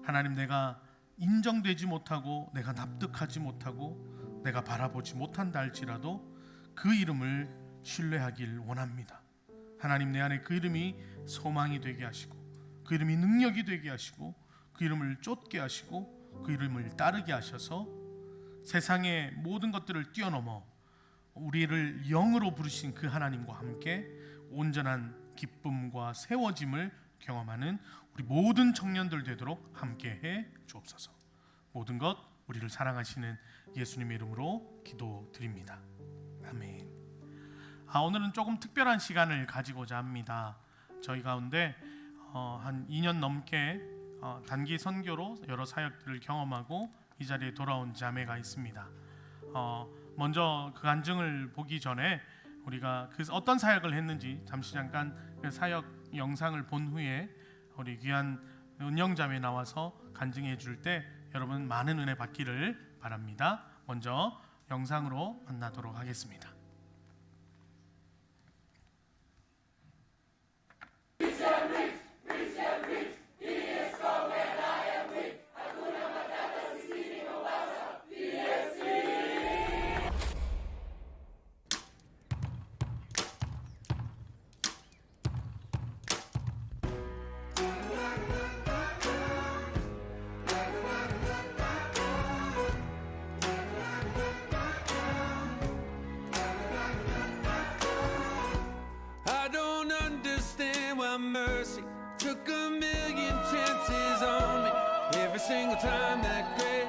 하나님, 내가 인정되지 못하고 내가 납득하지 못하고 내가 바라보지 못한다 할지라도 그 이름을 신뢰하길 원합니다. 하나님, 내 안에 그 이름이 소망이 되게 하시고 그 이름이 능력이 되게 하시고 그 이름을 쫓게 하시고 그 이름을 따르게 하셔서 세상의 모든 것들을 뛰어넘어 우리를 영으로 부르신 그 하나님과 함께 온전한 기쁨과 세워짐을 경험하는 우리 모든 청년들 되도록 함께해 주옵소서. 모든 것 우리를 사랑하시는 예수님의 이름으로 기도드립니다. 아멘. 오늘은 조금 특별한 시간을 가지고자 합니다. 저희 가운데 한 2년 넘게 단기 선교로 여러 사역들을 경험하고 이 자리에 돌아온 자매가 있습니다. 먼저 그 간증을 보기 전에 우리가 그 어떤 사역을 했는지 잠시 잠깐 그 사역 영상을 본 후에 우리 귀한 은영자매 나와서 간증해 줄 때 여러분 많은 은혜 받기를 바랍니다. 먼저 영상으로 만나도록 하겠습니다. I don't understand why mercy took a million chances on me. Every single time that grace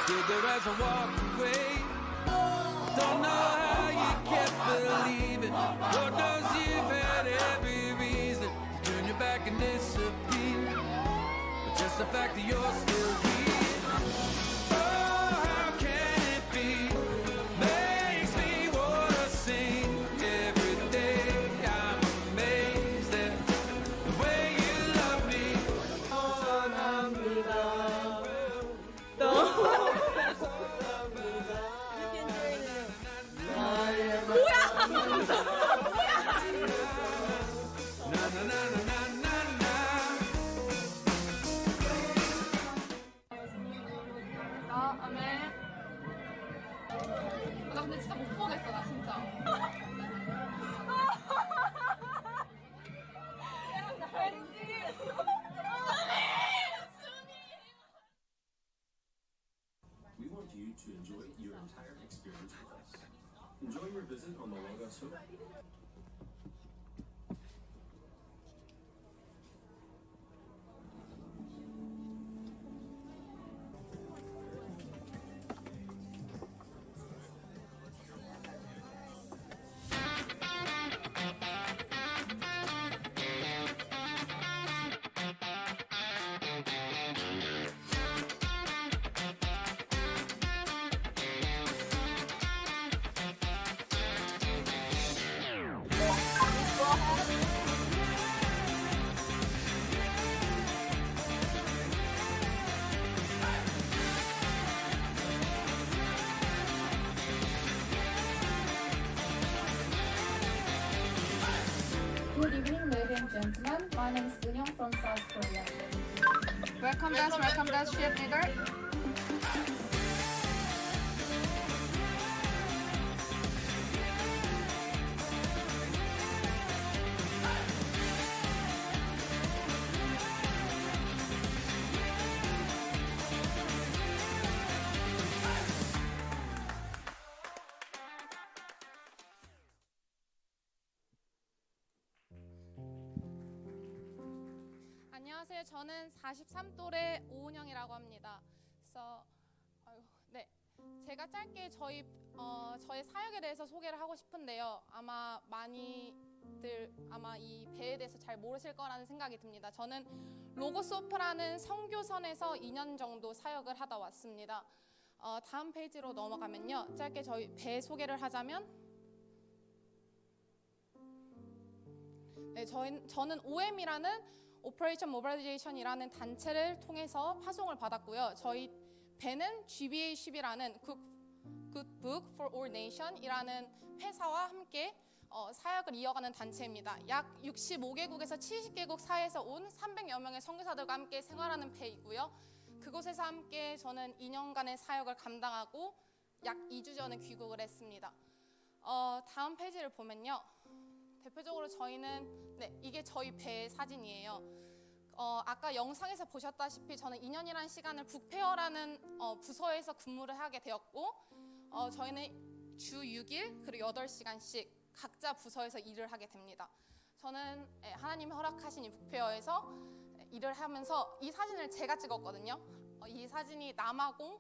stood there as I walked away. Don't know how you kept believing. Lord knows you've had every reason to turn your back and disappear. But just the fact that you're still here. Oh, how can it be? Makes me wanna sing every day. I'm amazed at the way you love me. 아멘. 나 근데 진짜 못 보겠어, 나 진짜. We want you to enjoy your entire experience with us. Enjoy your visit on the Logos Hope. Good evening, ladies and gentlemen. My name is Eun from South Korea. welcome dash, ship leader. 안녕하세요. 저는 43돌의 오은영이라고 합니다. 그래서 네, 제가 짧게 저희 사역에 대해서 소개를 하고 싶은데요. 아마 많이들 이 배에 대해서 잘 모르실 거라는 생각이 듭니다. 저는 로고스 오프라는 선교선에서 2년 정도 사역을 하다 왔습니다. 다음 페이지로 넘어가면요. 짧게 저희 배 소개를 하자면, 네, 저는 OM이라는 Operation Mobilization이라는 단체를 통해서 파송을 받았고요. 저희 배는 GBA ship이라는 Good Book for All Nation이라는 회사와 함께 사역을 이어가는 단체입니다. 약 65개국에서 70개국 사이에서 온 300여 명의 선교사들과 함께 생활하는 배이고요. 그곳에서 함께 저는 2년간의 사역을 감당하고 약 2주 전에 귀국을 했습니다. 다음 페이지를 보면요. 대표적으로 저희는, 네, 이게 저희 배의 사진이에요. 아까 영상에서 보셨다시피 저는 2년이라는 시간을 북페어라는 부서에서 근무를 하게 되었고, 저희는 주 6일 그리고 8시간씩 각자 부서에서 일을 하게 됩니다. 저는 하나님이 허락하신 이 북페어에서 일을 하면서 이 사진을 제가 찍었거든요. 이 사진이 남아공에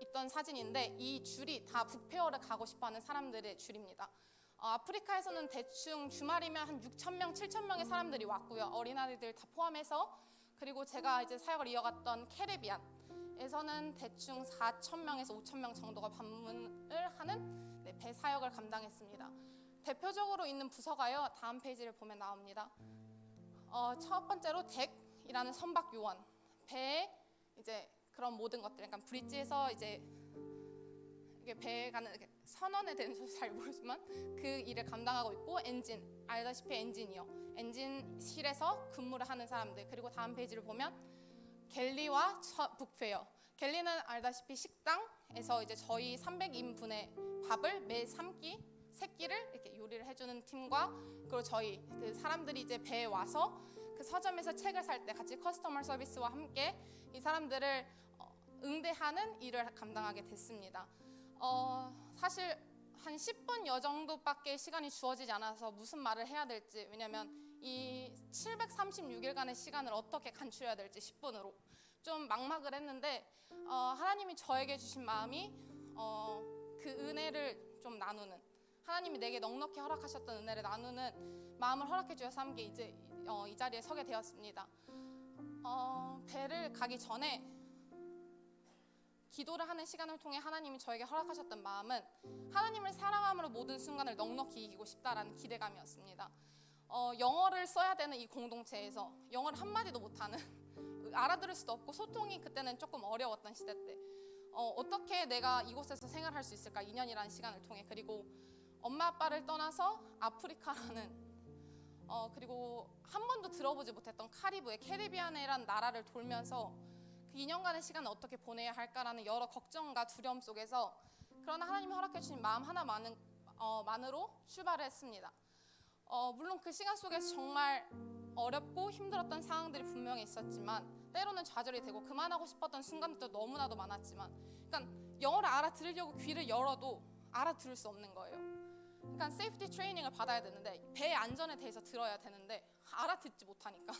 있던 사진인데 이 줄이 다 북페어를 가고 싶어하는 사람들의 줄입니다. 아프리카에서는 대충 주말이면 한 6,000명, 7,000명의 사람들이 왔고요. 어린아이들 다 포함해서. 그리고 제가 이제 사역을 이어갔던 캐리비안에서는 대충 4,000명에서 5,000명 정도가 방문을 하는 배 사역을 감당했습니다. 대표적으로 있는 부서가요. 다음 페이지를 보면 나옵니다. 첫 번째로 덱이라는 선박 요원, 배에 이제 그런 모든 것들, 그러니까 브릿지에서 이제 이게 배에 가는 선원에 대해서 잘 모르지만 그 일을 감당하고 있고, 엔진, 알다시피 엔지니어, 엔진실에서 근무를 하는 사람들. 그리고 다음 페이지를 보면 갤리와 북페어. 갤리는 알다시피 식당에서 이제 저희 300인분의 밥을 매 3끼를 이렇게 요리를 해주는 팀과, 그리고 저희 그 사람들이 이제 배에 와서 그 서점에서 책을 살 때 같이 커스터머 서비스와 함께 이 사람들을 응대하는 일을 감당하게 됐습니다. 사실 한 10분여 정도밖에 시간이 주어지지 않아서 무슨 말을 해야 될지, 왜냐면 이 736일간의 시간을 어떻게 간추려야 될지 10분으로 좀 막막을 했는데, 하나님이 저에게 주신 마음이 그 은혜를 좀 나누는, 하나님이 내게 넉넉히 허락하셨던 은혜를 나누는 마음을 허락해 주셔서 함께 이제 이 자리에 서게 되었습니다. 배를 가기 전에 기도를 하는 시간을 통해 하나님이 저에게 허락하셨던 마음은 하나님을 사랑함으로 모든 순간을 넉넉히 이기고 싶다라는 기대감이었습니다. 영어를 써야 되는 이 공동체에서 영어를 한마디도 못하는 알아들을 수도 없고 소통이 그때는 조금 어려웠던 시대 때 어떻게 내가 이곳에서 생활할 수 있을까, 2년이라는 시간을 통해. 그리고 엄마 아빠를 떠나서 아프리카라는 그리고 한 번도 들어보지 못했던 카리브해, 캐리비안이라는 나라를 돌면서 그 2년간의 시간을 어떻게 보내야 할까라는 여러 걱정과 두려움 속에서, 그러나 하나님이 허락해 주신 마음 하나만으로 출발을 했습니다. 물론 그 시간 속에서 정말 어렵고 힘들었던 상황들이 분명히 있었지만, 때로는 좌절이 되고 그만하고 싶었던 순간들도 너무나도 많았지만, 그러니까 영어를 알아들으려고 귀를 열어도 알아들을 수 없는 거예요. 그러니까 세이프티 트레이닝을 받아야 되는데, 배의 안전에 대해서 들어야 되는데 알아듣지 못하니까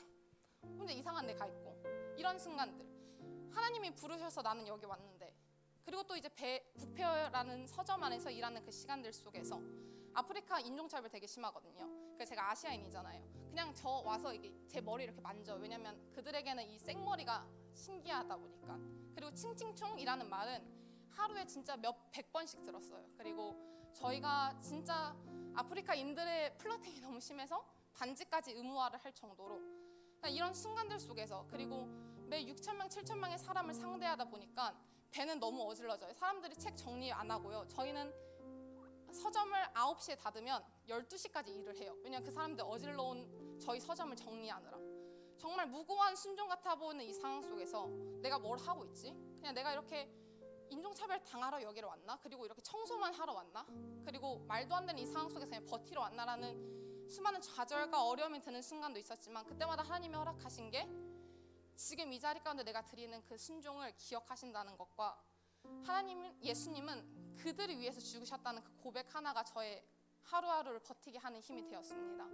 혼자 이상한 데 가 있고, 이런 순간들. 하나님이 부르셔서 나는 여기 왔는데, 그리고 또 이제 북페어라는 서점 안에서 일하는 그 시간들 속에서 아프리카 인종차별 되게 심하거든요. 그래서 제가 아시아인이잖아요. 그냥 저 와서 이게 제 머리 이렇게 만져. 왜냐면 그들에게는 이 생머리가 신기하다 보니까. 그리고 칭칭총이라는 말은 하루에 진짜 몇백 번씩 들었어요. 그리고 저희가 진짜 아프리카인들의 플러팅이 너무 심해서 반지까지 의무화를 할 정도로, 이런 순간들 속에서, 그리고 매 6,000명, 7,000명의 사람을 상대하다 보니까 배는 너무 어질러져요. 사람들이 책 정리 안 하고요. 저희는 서점을 9시에 닫으면 12시까지 일을 해요. 왜냐면 그 사람들 어질러온 저희 서점을 정리하느라. 정말 무고한 순종 같아 보이는 이 상황 속에서 내가 뭘 하고 있지? 그냥 내가 이렇게 인종차별 당하러 여기로 왔나? 그리고 이렇게 청소만 하러 왔나? 그리고 말도 안 되는 이 상황 속에서 그냥 버티러 왔나라는 수많은 좌절과 어려움이 드는 순간도 있었지만, 그때마다 하나님이 허락하신 게 지금 이 자리 가운데 내가 드리는 그 순종을 기억하신다는 것과, 예수님은 그들을 위해서 죽으셨다는 그 고백 하나가 저의 하루하루를 버티게 하는 힘이 되었습니다.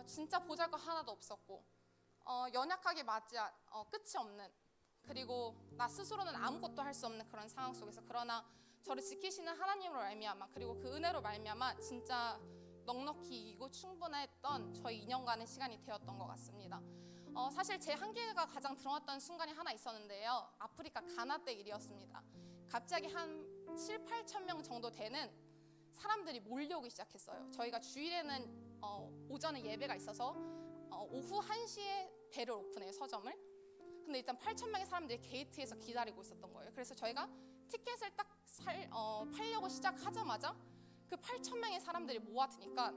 진짜 보잘것 하나도 없었고, 연약하게 끝이 없는 그리고 나 스스로는 아무것도 할 수 없는 그런 상황 속에서 그러나 저를 지키시는 하나님으로 말미암아 그리고 그 은혜로 말미암아 진짜 넉넉히 이기고 충분했던 저희 2년간의 시간이 되었던 것 같습니다. 사실 제 한계가 가장 드러났던 순간이 하나 있었는데요. 아프리카 가나 때 일이었습니다. 갑자기 한 7, 8천 명 정도 되는 사람들이 몰려오기 시작했어요. 저희가 주일에는 오전에 예배가 있어서 오후 1시에 배를 오픈해요, 서점을. 근데 일단 8천 명의 사람들이 게이트에서 기다리고 있었던 거예요. 그래서 저희가 티켓을 딱 팔려고 시작하자마자 그 8천 명의 사람들이 모아드니까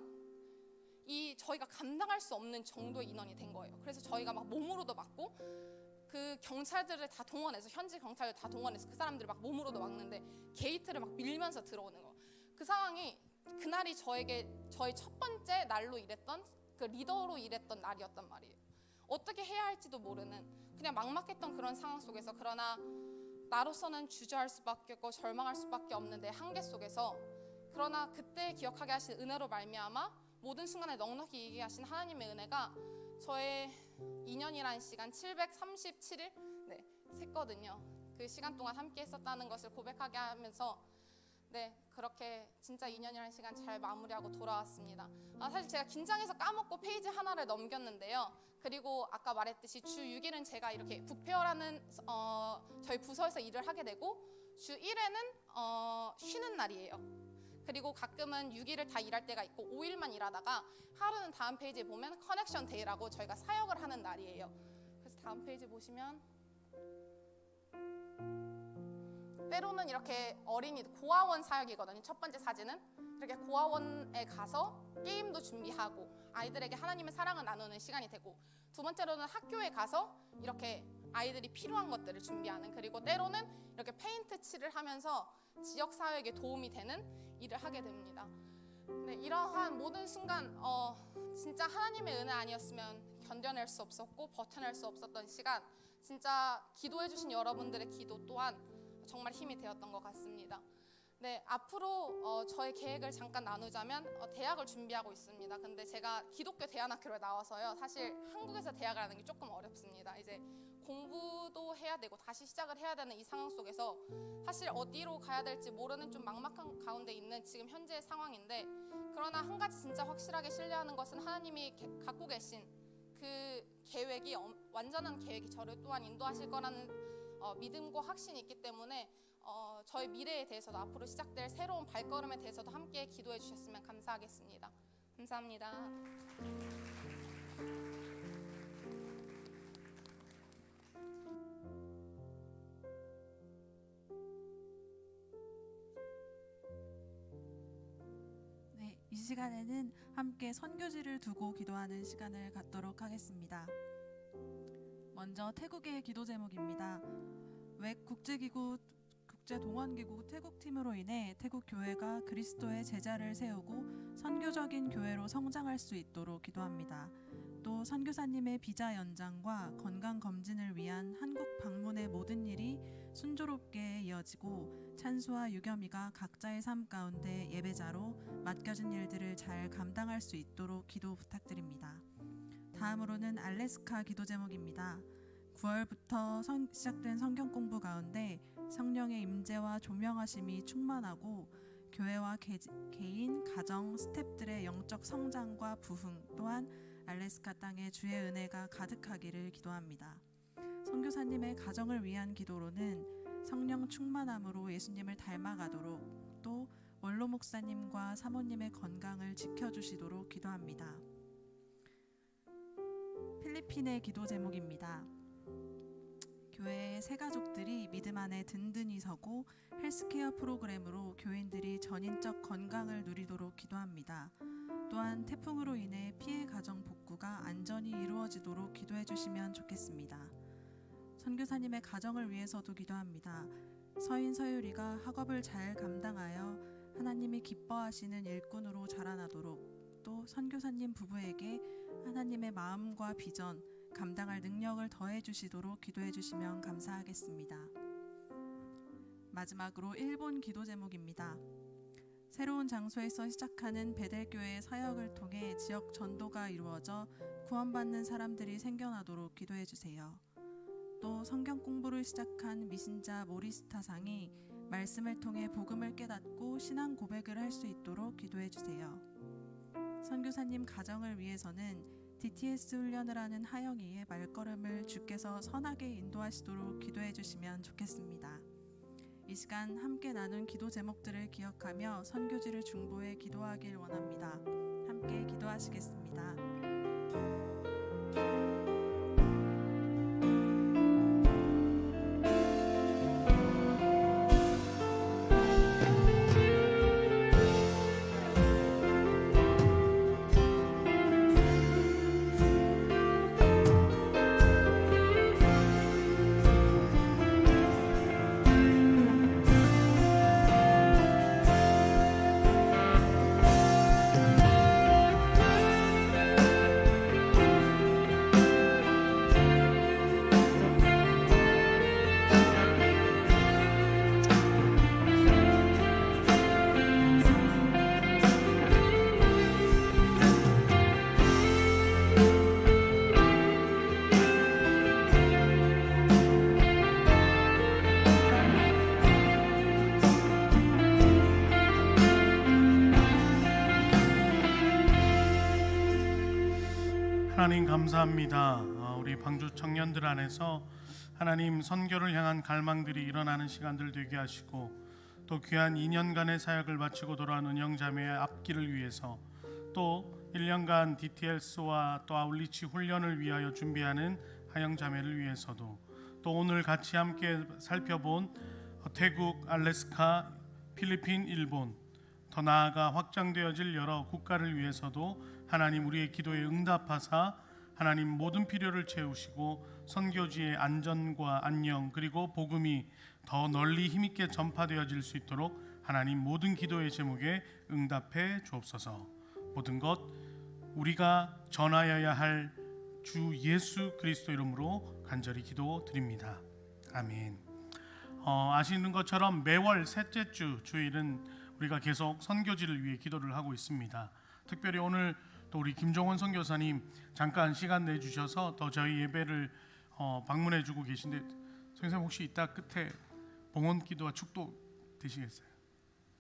저희가 감당할 수 없는 정도의 인원이 된 거예요. 그래서 저희가 막 몸으로도 막고 그 경찰들을 다 동원해서 현지 경찰들 다 동원해서 그 사람들을 막 몸으로도 막는데 게이트를 막 밀면서 들어오는 거. 그 상황이 그날이 저희 첫 번째 날로 일했던 그 리더로 일했던 날이었단 말이에요. 어떻게 해야 할지도 모르는 그냥 막막했던 그런 상황 속에서 그러나 나로서는 주저할 수밖에 없고 절망할 수밖에 없는 내 한계 속에서 그러나 그때 기억하게 하신 은혜로 말미암아 모든 순간에 넉넉히 이기게 하신 하나님의 은혜가 저의 2년이라는 시간 737일 샜거든요. 그 시간 동안 함께 했었다는 것을 고백하게 하면서 그렇게 진짜 2년이라는 시간 잘 마무리하고 돌아왔습니다. 사실 제가 긴장해서 까먹고 페이지 하나를 넘겼는데요. 그리고 아까 말했듯이 주 6일은 제가 이렇게 북페어라는 저희 부서에서 일을 하게 되고 주 1회는 쉬는 날이에요. 그리고 가끔은 6일을 다 일할 때가 있고 5일만 일하다가 하루는 다음 페이지에 보면 커넥션 데이라고 저희가 사역을 하는 날이에요. 그래서 다음 페이지 보시면 때로는 이렇게 어린이 고아원 사역이거든요. 첫 번째 사진은 이렇게 고아원에 가서 게임도 준비하고 아이들에게 하나님의 사랑을 나누는 시간이 되고 두 번째로는 학교에 가서 이렇게 아이들이 필요한 것들을 준비하는 그리고 때로는 이렇게 페인트 칠을 하면서 지역 사회에 도움이 되는 일을 하게 됩니다. 이러한 모든 순간 진짜 하나님의 은혜 아니었으면 견뎌낼 수 없었고 버텨낼 수 없었던 시간 진짜 기도해 주신 여러분들의 기도 또한 정말 힘이 되었던 것 같습니다. 앞으로 저의 계획을 잠깐 나누자면 대학을 준비하고 있습니다. 근데 제가 기독교 대안학교를 나와서요. 사실 한국에서 대학을 하는 게 조금 어렵습니다. 이제 공부도 해야 되고 다시 시작을 해야 되는 이 상황 속에서 사실 어디로 가야 될지 모르는 좀 막막한 가운데 있는 지금 현재의 상황인데 그러나 한 가지 진짜 확실하게 신뢰하는 것은 하나님이 갖고 계신 그 계획이 완전한 계획이 저를 또한 인도하실 거라는 믿음과 확신이 있기 때문에 저희 미래에 대해서도 앞으로 시작될 새로운 발걸음에 대해서도 함께 기도해 주셨으면 감사하겠습니다. 감사합니다. 이 시간에는 함께 선교지를 두고 기도하는 시간을 갖도록 하겠습니다. 먼저 태국의 기도 제목입니다. 웩 국제동원기구 태국팀으로 인해 태국 교회가 그리스도의 제자를 세우고 선교적인 교회로 성장할 수 있도록 기도합니다. 또 선교사님의 비자 연장과 건강 검진을 위한 한국 방문의 모든 일이 순조롭게 이어지고 찬수와 유겸이가 각자의 삶 가운데 예배자로 맡겨진 일들을 잘 감당할 수 있도록 기도 부탁드립니다. 다음으로는 알래스카 기도 제목입니다. 9월부터 시작된 성경 공부 가운데 성령의 임재와 조명하심이 충만하고 교회와 개인, 가정, 스태프들의 영적 성장과 부흥 또한 알래스카 땅에 주의 은혜가 가득하기를 기도합니다. 선교사님의 가정을 위한 기도로는 성령 충만함으로 예수님을 닮아가도록 또 원로 목사님과 사모님의 건강을 지켜주시도록 기도합니다. 필리핀의 기도 제목입니다. 교회의 새 가족들이 믿음 안에 든든히 서고 헬스케어 프로그램으로 교인들이 전인적 건강을 누리도록 기도합니다. 또한 태풍으로 인해 피해 가정 복구가 안전히 이루어지도록 기도해 주시면 좋겠습니다. 선교사님의 가정을 위해서도 기도합니다. 서인 서유리가 학업을 잘 감당하여 하나님이 기뻐하시는 일꾼으로 자라나도록 또 선교사님 부부에게 하나님의 마음과 비전, 감당할 능력을 더해 주시도록 기도해 주시면 감사하겠습니다. 마지막으로 일본 기도 제목입니다. 새로운 장소에서 시작하는 베델교회의 사역을 통해 지역 전도가 이루어져 구원받는 사람들이 생겨나도록 기도해 주세요. 또 성경 공부를 시작한 미신자 모리스타 상이 말씀을 통해 복음을 깨닫고 신앙 고백을 할 수 있도록 기도해 주세요. 선교사님 가정을 위해서는 DTS 훈련을 하는 하영이의 말걸음을 주께서 선하게 인도하시도록 기도해 주시면 좋겠습니다. 이 시간 함께 나눈 기도 제목들을 기억하며 선교지를 중보해 기도하길 원합니다. 함께 기도하시겠습니다. 하나님 감사합니다. 우리 방주 청년들 안에서 하나님 선교를 향한 갈망들이 일어나는 시간들 되게 하시고 또 귀한 2년간의 사역을 마치고 돌아온 은영자매의 앞길을 위해서 또 1년간 DTS와 또 아울리치 훈련을 위하여 준비하는 하영자매를 위해서도 또 오늘 같이 함께 살펴본 태국, 알래스카, 필리핀, 일본 더 나아가 확장되어질 여러 국가를 위해서도 하나님 우리의 기도에 응답하사 하나님 모든 필요를 채우시고 선교지의 안전과 안녕 그리고 복음이 더 널리 힘있게 전파되어질 수 있도록 하나님 모든 기도의 제목에 응답해 주옵소서. 모든 것 우리가 전하여야 할 주 예수 그리스도 이름으로 간절히 기도드립니다. 아멘. 아시는 것처럼 매월 셋째 주 주일은 우리가 계속 선교지를 위해 기도를 하고 있습니다. 특별히 오늘 또 우리 김종원 선교사님 잠깐 시간 내주셔서 더 저희 예배를 방문해주고 계신데 선생님 혹시 이따 끝에 봉헌 기도와 축도 되시겠어요?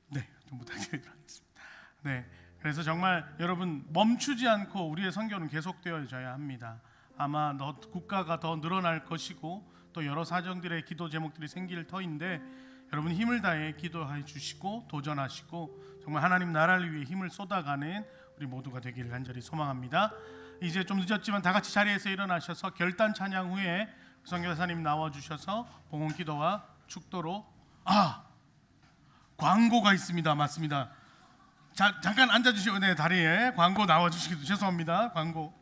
네, 좀 부탁드리겠습니다. 네, 그래서 정말 여러분 멈추지 않고 우리의 선교는 계속되어져야 합니다. 아마 국가가 더 늘어날 것이고 또 여러 사정들의 기도 제목들이 생길 터인데 여러분 힘을 다해 기도해 주시고 도전하시고 정말 하나님 나라를 위해 힘을 쏟아가는 우리 모두가 되기를 간절히 소망합니다. 이제 좀 늦었지만 다 같이 자리에서 일어나셔서 결단 찬양 후에 선교사님 나와주셔서 봉헌 기도와 축도로 광고가 있습니다. 맞습니다. 잠깐 앉아주시고 네 다리에 광고 나와주시기도 죄송합니다. 광고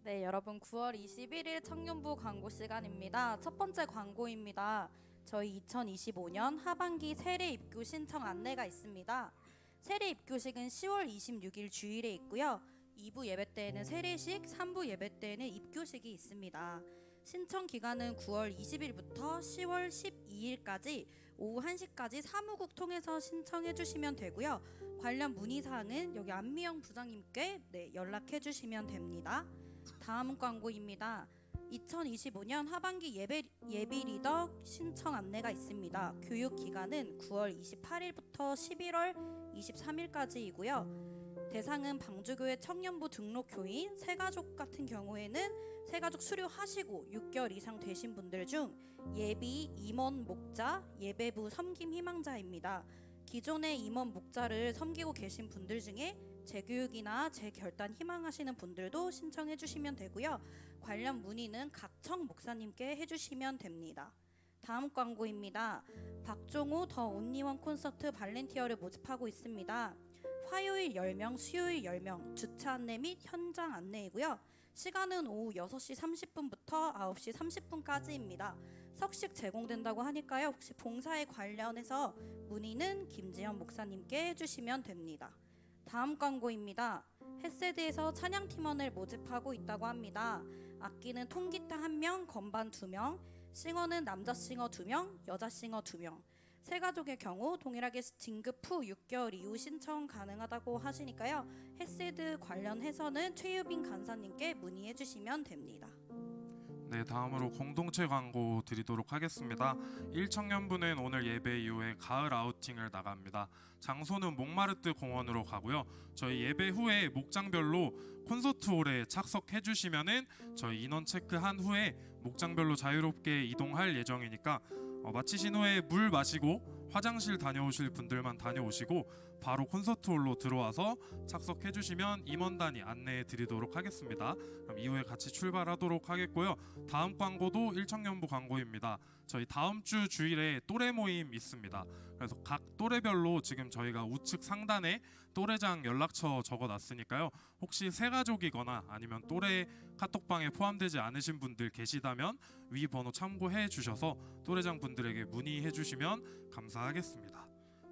네, 여러분 9월 21일 청년부 광고 시간입니다. 첫 번째 광고입니다. 저희 2025년 하반기 세례 입교 신청 안내가 있습니다. 세례 입교식은 10월 26일 주일에 있고요. 2부 예배 때에는 세례식, 3부 예배 때에는 입교식이 있습니다. 신청 기간은 9월 20일부터 10월 12일까지 오후 1시까지 사무국 통해서 신청해 주시면 되고요. 관련 문의사항은 여기 안미영 부장님께 연락해 주시면 됩니다. 다음 광고입니다. 2025년 하반기 예비 리더 신청 안내가 있습니다. 교육 기간은 9월 28일부터 11월 23일까지이고요. 대상은 방주교회 청년부 등록 교인, 새가족 같은 경우에는 새가족 수료하시고 6개월 이상 되신 분들 중 예비 임원 목자, 예배부 섬김 희망자입니다. 기존의 임원 목자를 섬기고 계신 분들 중에 재교육이나 재결단 희망하시는 분들도 신청해 주시면 되고요. 관련 문의는 각청 목사님께 해주시면 됩니다. 다음 광고입니다. 박종호 더 온리원 콘서트 발렌티어를 모집하고 있습니다. 화요일 10명, 수요일 10명, 주차 안내 및 현장 안내이고요. 시간은 오후 6시 30분부터 9시 30분까지입니다. 석식 제공된다고 하니까요. 혹시 봉사에 관련해서 문의는 김지현 목사님께 해주시면 됩니다. 다음 광고입니다. 햇세드에서 찬양팀원을 모집하고 있다고 합니다. 악기는 통기타 1명, 건반 2명, 싱어는 남자 싱어 2명, 여자 싱어 2명. 새 가족의 경우 동일하게 진급 후 6개월 이후 신청 가능하다고 하시니까요. 헤세드 관련해서는 최유빈 간사님께 문의해 주시면 됩니다. 네, 다음으로 공동체 광고 드리도록 하겠습니다. 1청년부는 오늘 예배 이후에 가을 아우팅을 나갑니다. 장소는 몽마르트 공원으로 가고요. 저희 예배 후에 목장별로 콘서트홀에 착석해 주시면은 저희 인원 체크한 후에 목장별로 자유롭게 이동할 예정이니까 마치신 후에 물 마시고 화장실 다녀오실 분들만 다녀오시고 바로 콘서트홀로 들어와서 착석해 주시면 임원단이 안내해 드리도록 하겠습니다. 그럼 이후에 같이 출발하도록 하겠고요. 다음 광고도 1청년부 광고입니다. 저희 다음 주 주일에 또래 모임 있습니다. 그래서 각 또래별로 지금 저희가 우측 상단에 또래장 연락처 적어놨으니까요. 혹시 새 가족이거나 아니면 또래 카톡방에 포함되지 않으신 분들 계시다면 위 번호 참고해 주셔서 또래장 분들에게 문의해 주시면 감사하겠습니다.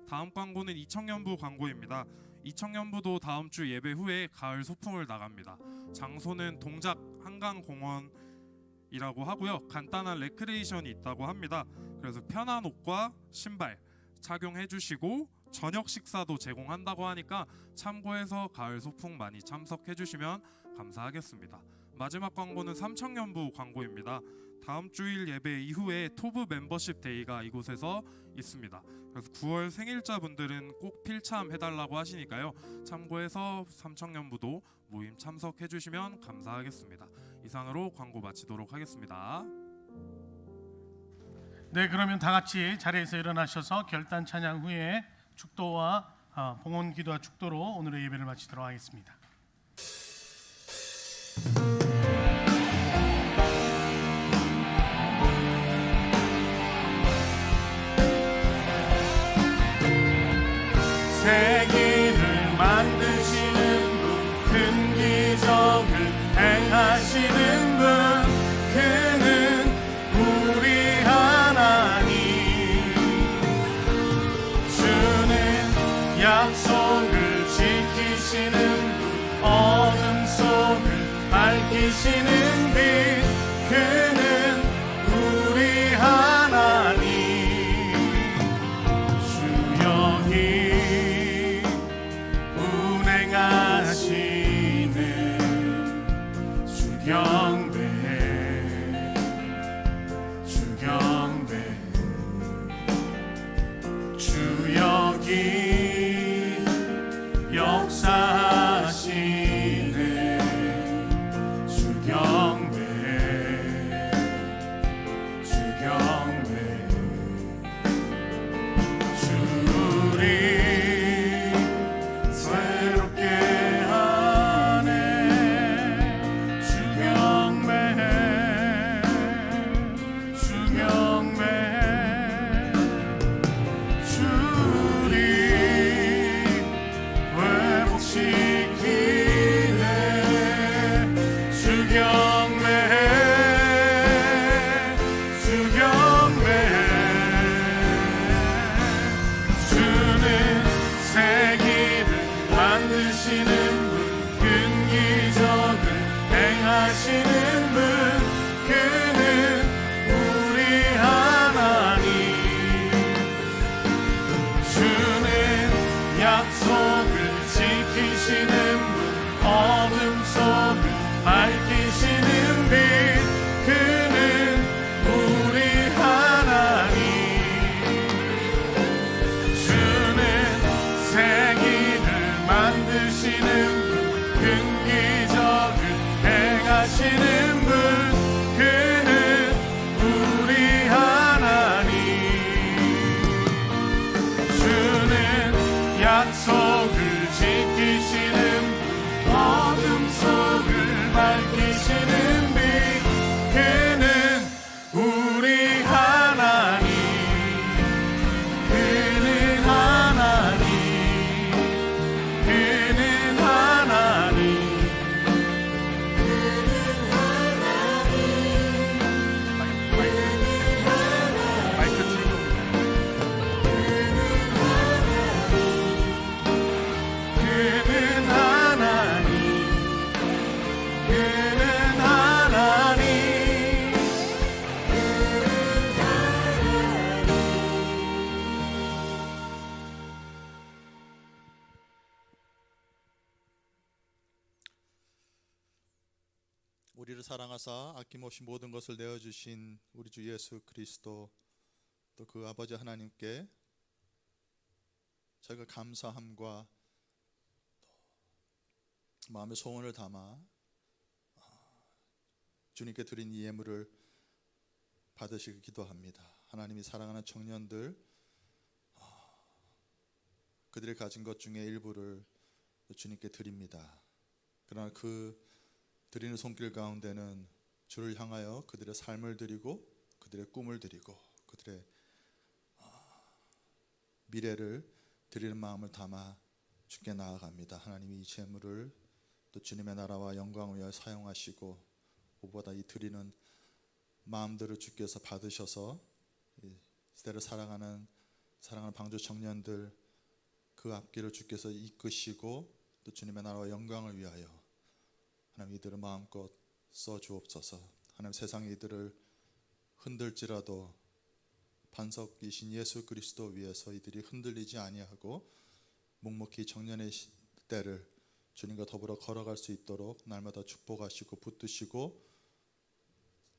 다음 광고는 2청년부 광고입니다. 2청년부도 다음 주 예배 후에 가을 소풍을 나갑니다. 장소는 동작 한강공원이라고 하고요. 간단한 레크레이션이 있다고 합니다. 그래서 편한 옷과 신발 착용해 주시고 저녁 식사도 제공한다고 하니까 참고해서 가을 소풍 많이 참석해 주시면 감사하겠습니다. 마지막 광고는 3청년부 광고입니다. 다음 주일 예배 이후에 토브 멤버십 데이가 이곳에서 있습니다. 그래서 9월 생일자분들은 꼭 필참해달라고 하시니까요. 참고해서 3청년부도 모임 참석해 주시면 감사하겠습니다. 이상으로 광고 마치도록 하겠습니다. 네, 그러면 다 같이 자리에서 일어나셔서 결단 찬양 후에 축도와 봉헌 기도와 축도로 오늘의 예배를 마치도록 하겠습니다. 세계를 만드시는 분, 큰 기적을 행하시는 분, 그는 우리 하나님. 주는 약속을 지키시는 분, 어둠 속을 밝히시는 빛, 그는 우리 하나님. 주여기 운행하시는 주경배, 주경배. 주 여기 역사하시는 주경배, 주경배. 주리 새롭게 하네. 주경배, 주경배. 주리 회복시키네. 주경배, 주경배. 주는 세기를 만드시는 분, 큰 기적을 행하시는 분, 그는 우리 하나님. 주는 약속을 지키시는 분, 어둠 속을 밝히시는 빛, 그는 우리 하나님. 주는 세기를 만드시는 분, 큰 기적을 행하시는 분, 그는 우리 하나님. 주는 약속을 지키시는 분, 어둠 속을 밝히시는 빛, 그는 우리 하나님. 그는 하나님, 그는 하나님, 그는 하나님. 마이크 치고. 그는 우리를 사랑하사 아낌없이 모든 것을 내어주신 우리 주 예수 그리스도, 또 그 아버지 하나님께 저희가 감사함과 또 마음의 소원을 담아 주님께 드린 이 예물을 받으시기 기도합니다. 하나님이 사랑하는 청년들, 그들이 가진 것 중에 일부를 주님께 드립니다. 그러나 그 드리는 손길 가운데는 주를 향하여 그들의 삶을 드리고 그들의 꿈을 드리고 그들의 미래를 드리는 마음을 담아 주께 나아갑니다. 하나님이 이 재물을 또 주님의 나라와 영광을 위하여 사용하시고, 무엇보다 이 드리는 마음들을 주께서 받으셔서 이 시대를 사랑하는 방주 청년들 그 앞길을 주께서 이끄시고 또 주님의 나라와 영광을 위하여 하나님 이들을 마음껏 써주옵소서. 하나님 세상에 이들을 흔들지라도 반석이신 예수 그리스도 위에서 이들이 흔들리지 아니하고 묵묵히 청년의 때를 주님과 더불어 걸어갈 수 있도록 날마다 축복하시고 붙드시고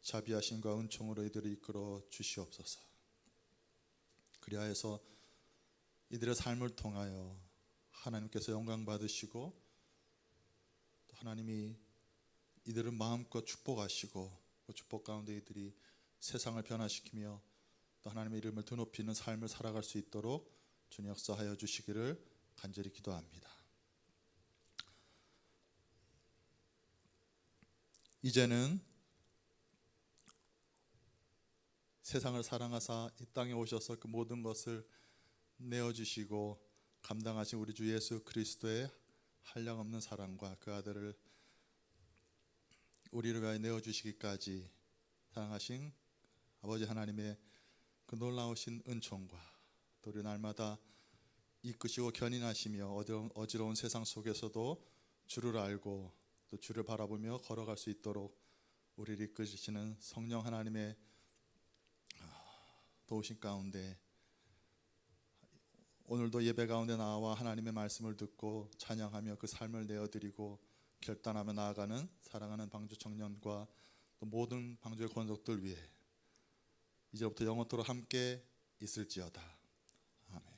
자비하심과 은총으로 이들을 이끌어 주시옵소서. 그리하여서 이들의 삶을 통하여 하나님께서 영광 받으시고 또 하나님이 이들을 마음껏 축복하시고 그 축복 가운데 이들이 세상을 변화시키며 또 하나님의 이름을 드높이는 삶을 살아갈 수 있도록 주님 역사하여 주시기를 간절히 기도합니다. 이제는 세상을 사랑하사 이 땅에 오셔서 그 모든 것을 내어주시고 감당하신 우리 주 예수 그리스도의 한량없는 사랑과 그 아들을 우리를 위하여 내어주시기까지 사랑하신 아버지 하나님의 그 놀라우신 은총과 또 우리 날마다 이끄시고 견인하시며 어지러운 세상 속에서도 주를 알고 또 주를 바라보며 걸어갈 수 있도록 우리를 이끄시는 성령 하나님의 도우신 가운데 오늘도 예배 가운데 나와 하나님의 말씀을 듣고 찬양하며 그 삶을 내어드리고 결단하며 나아가는 사랑하는 방주 청년과 또 모든 방주의 권속들 위해 이제부터 영원토록 함께 있을지어다. 아멘.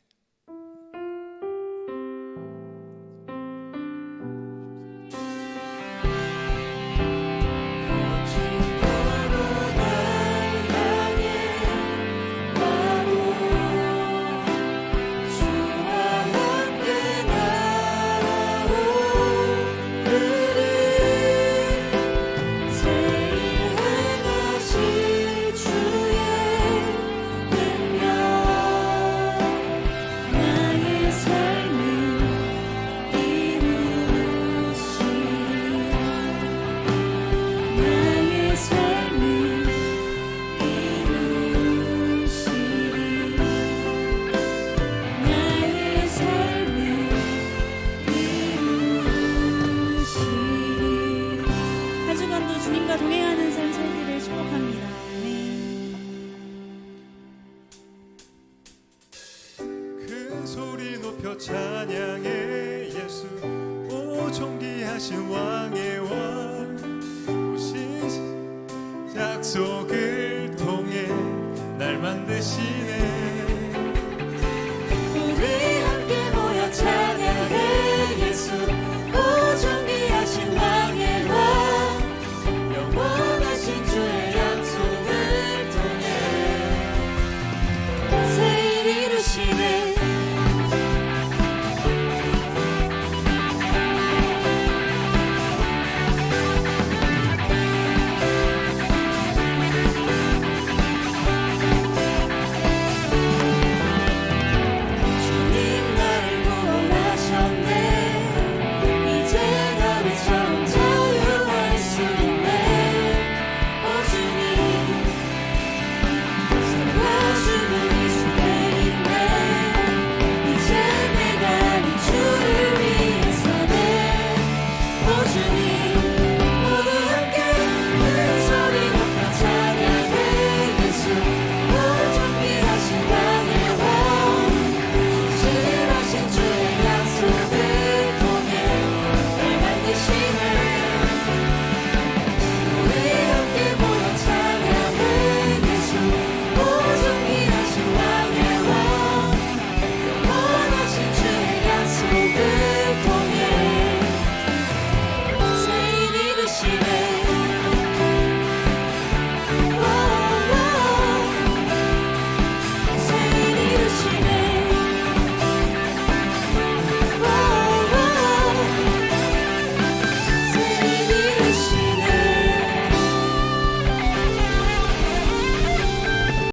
동행하는 삶 살기를 축복합니다. 큰 소리 높여 찬양해 예수. 오 존귀하신 왕의 왕, 오신 약속을 통해 날 만드시네.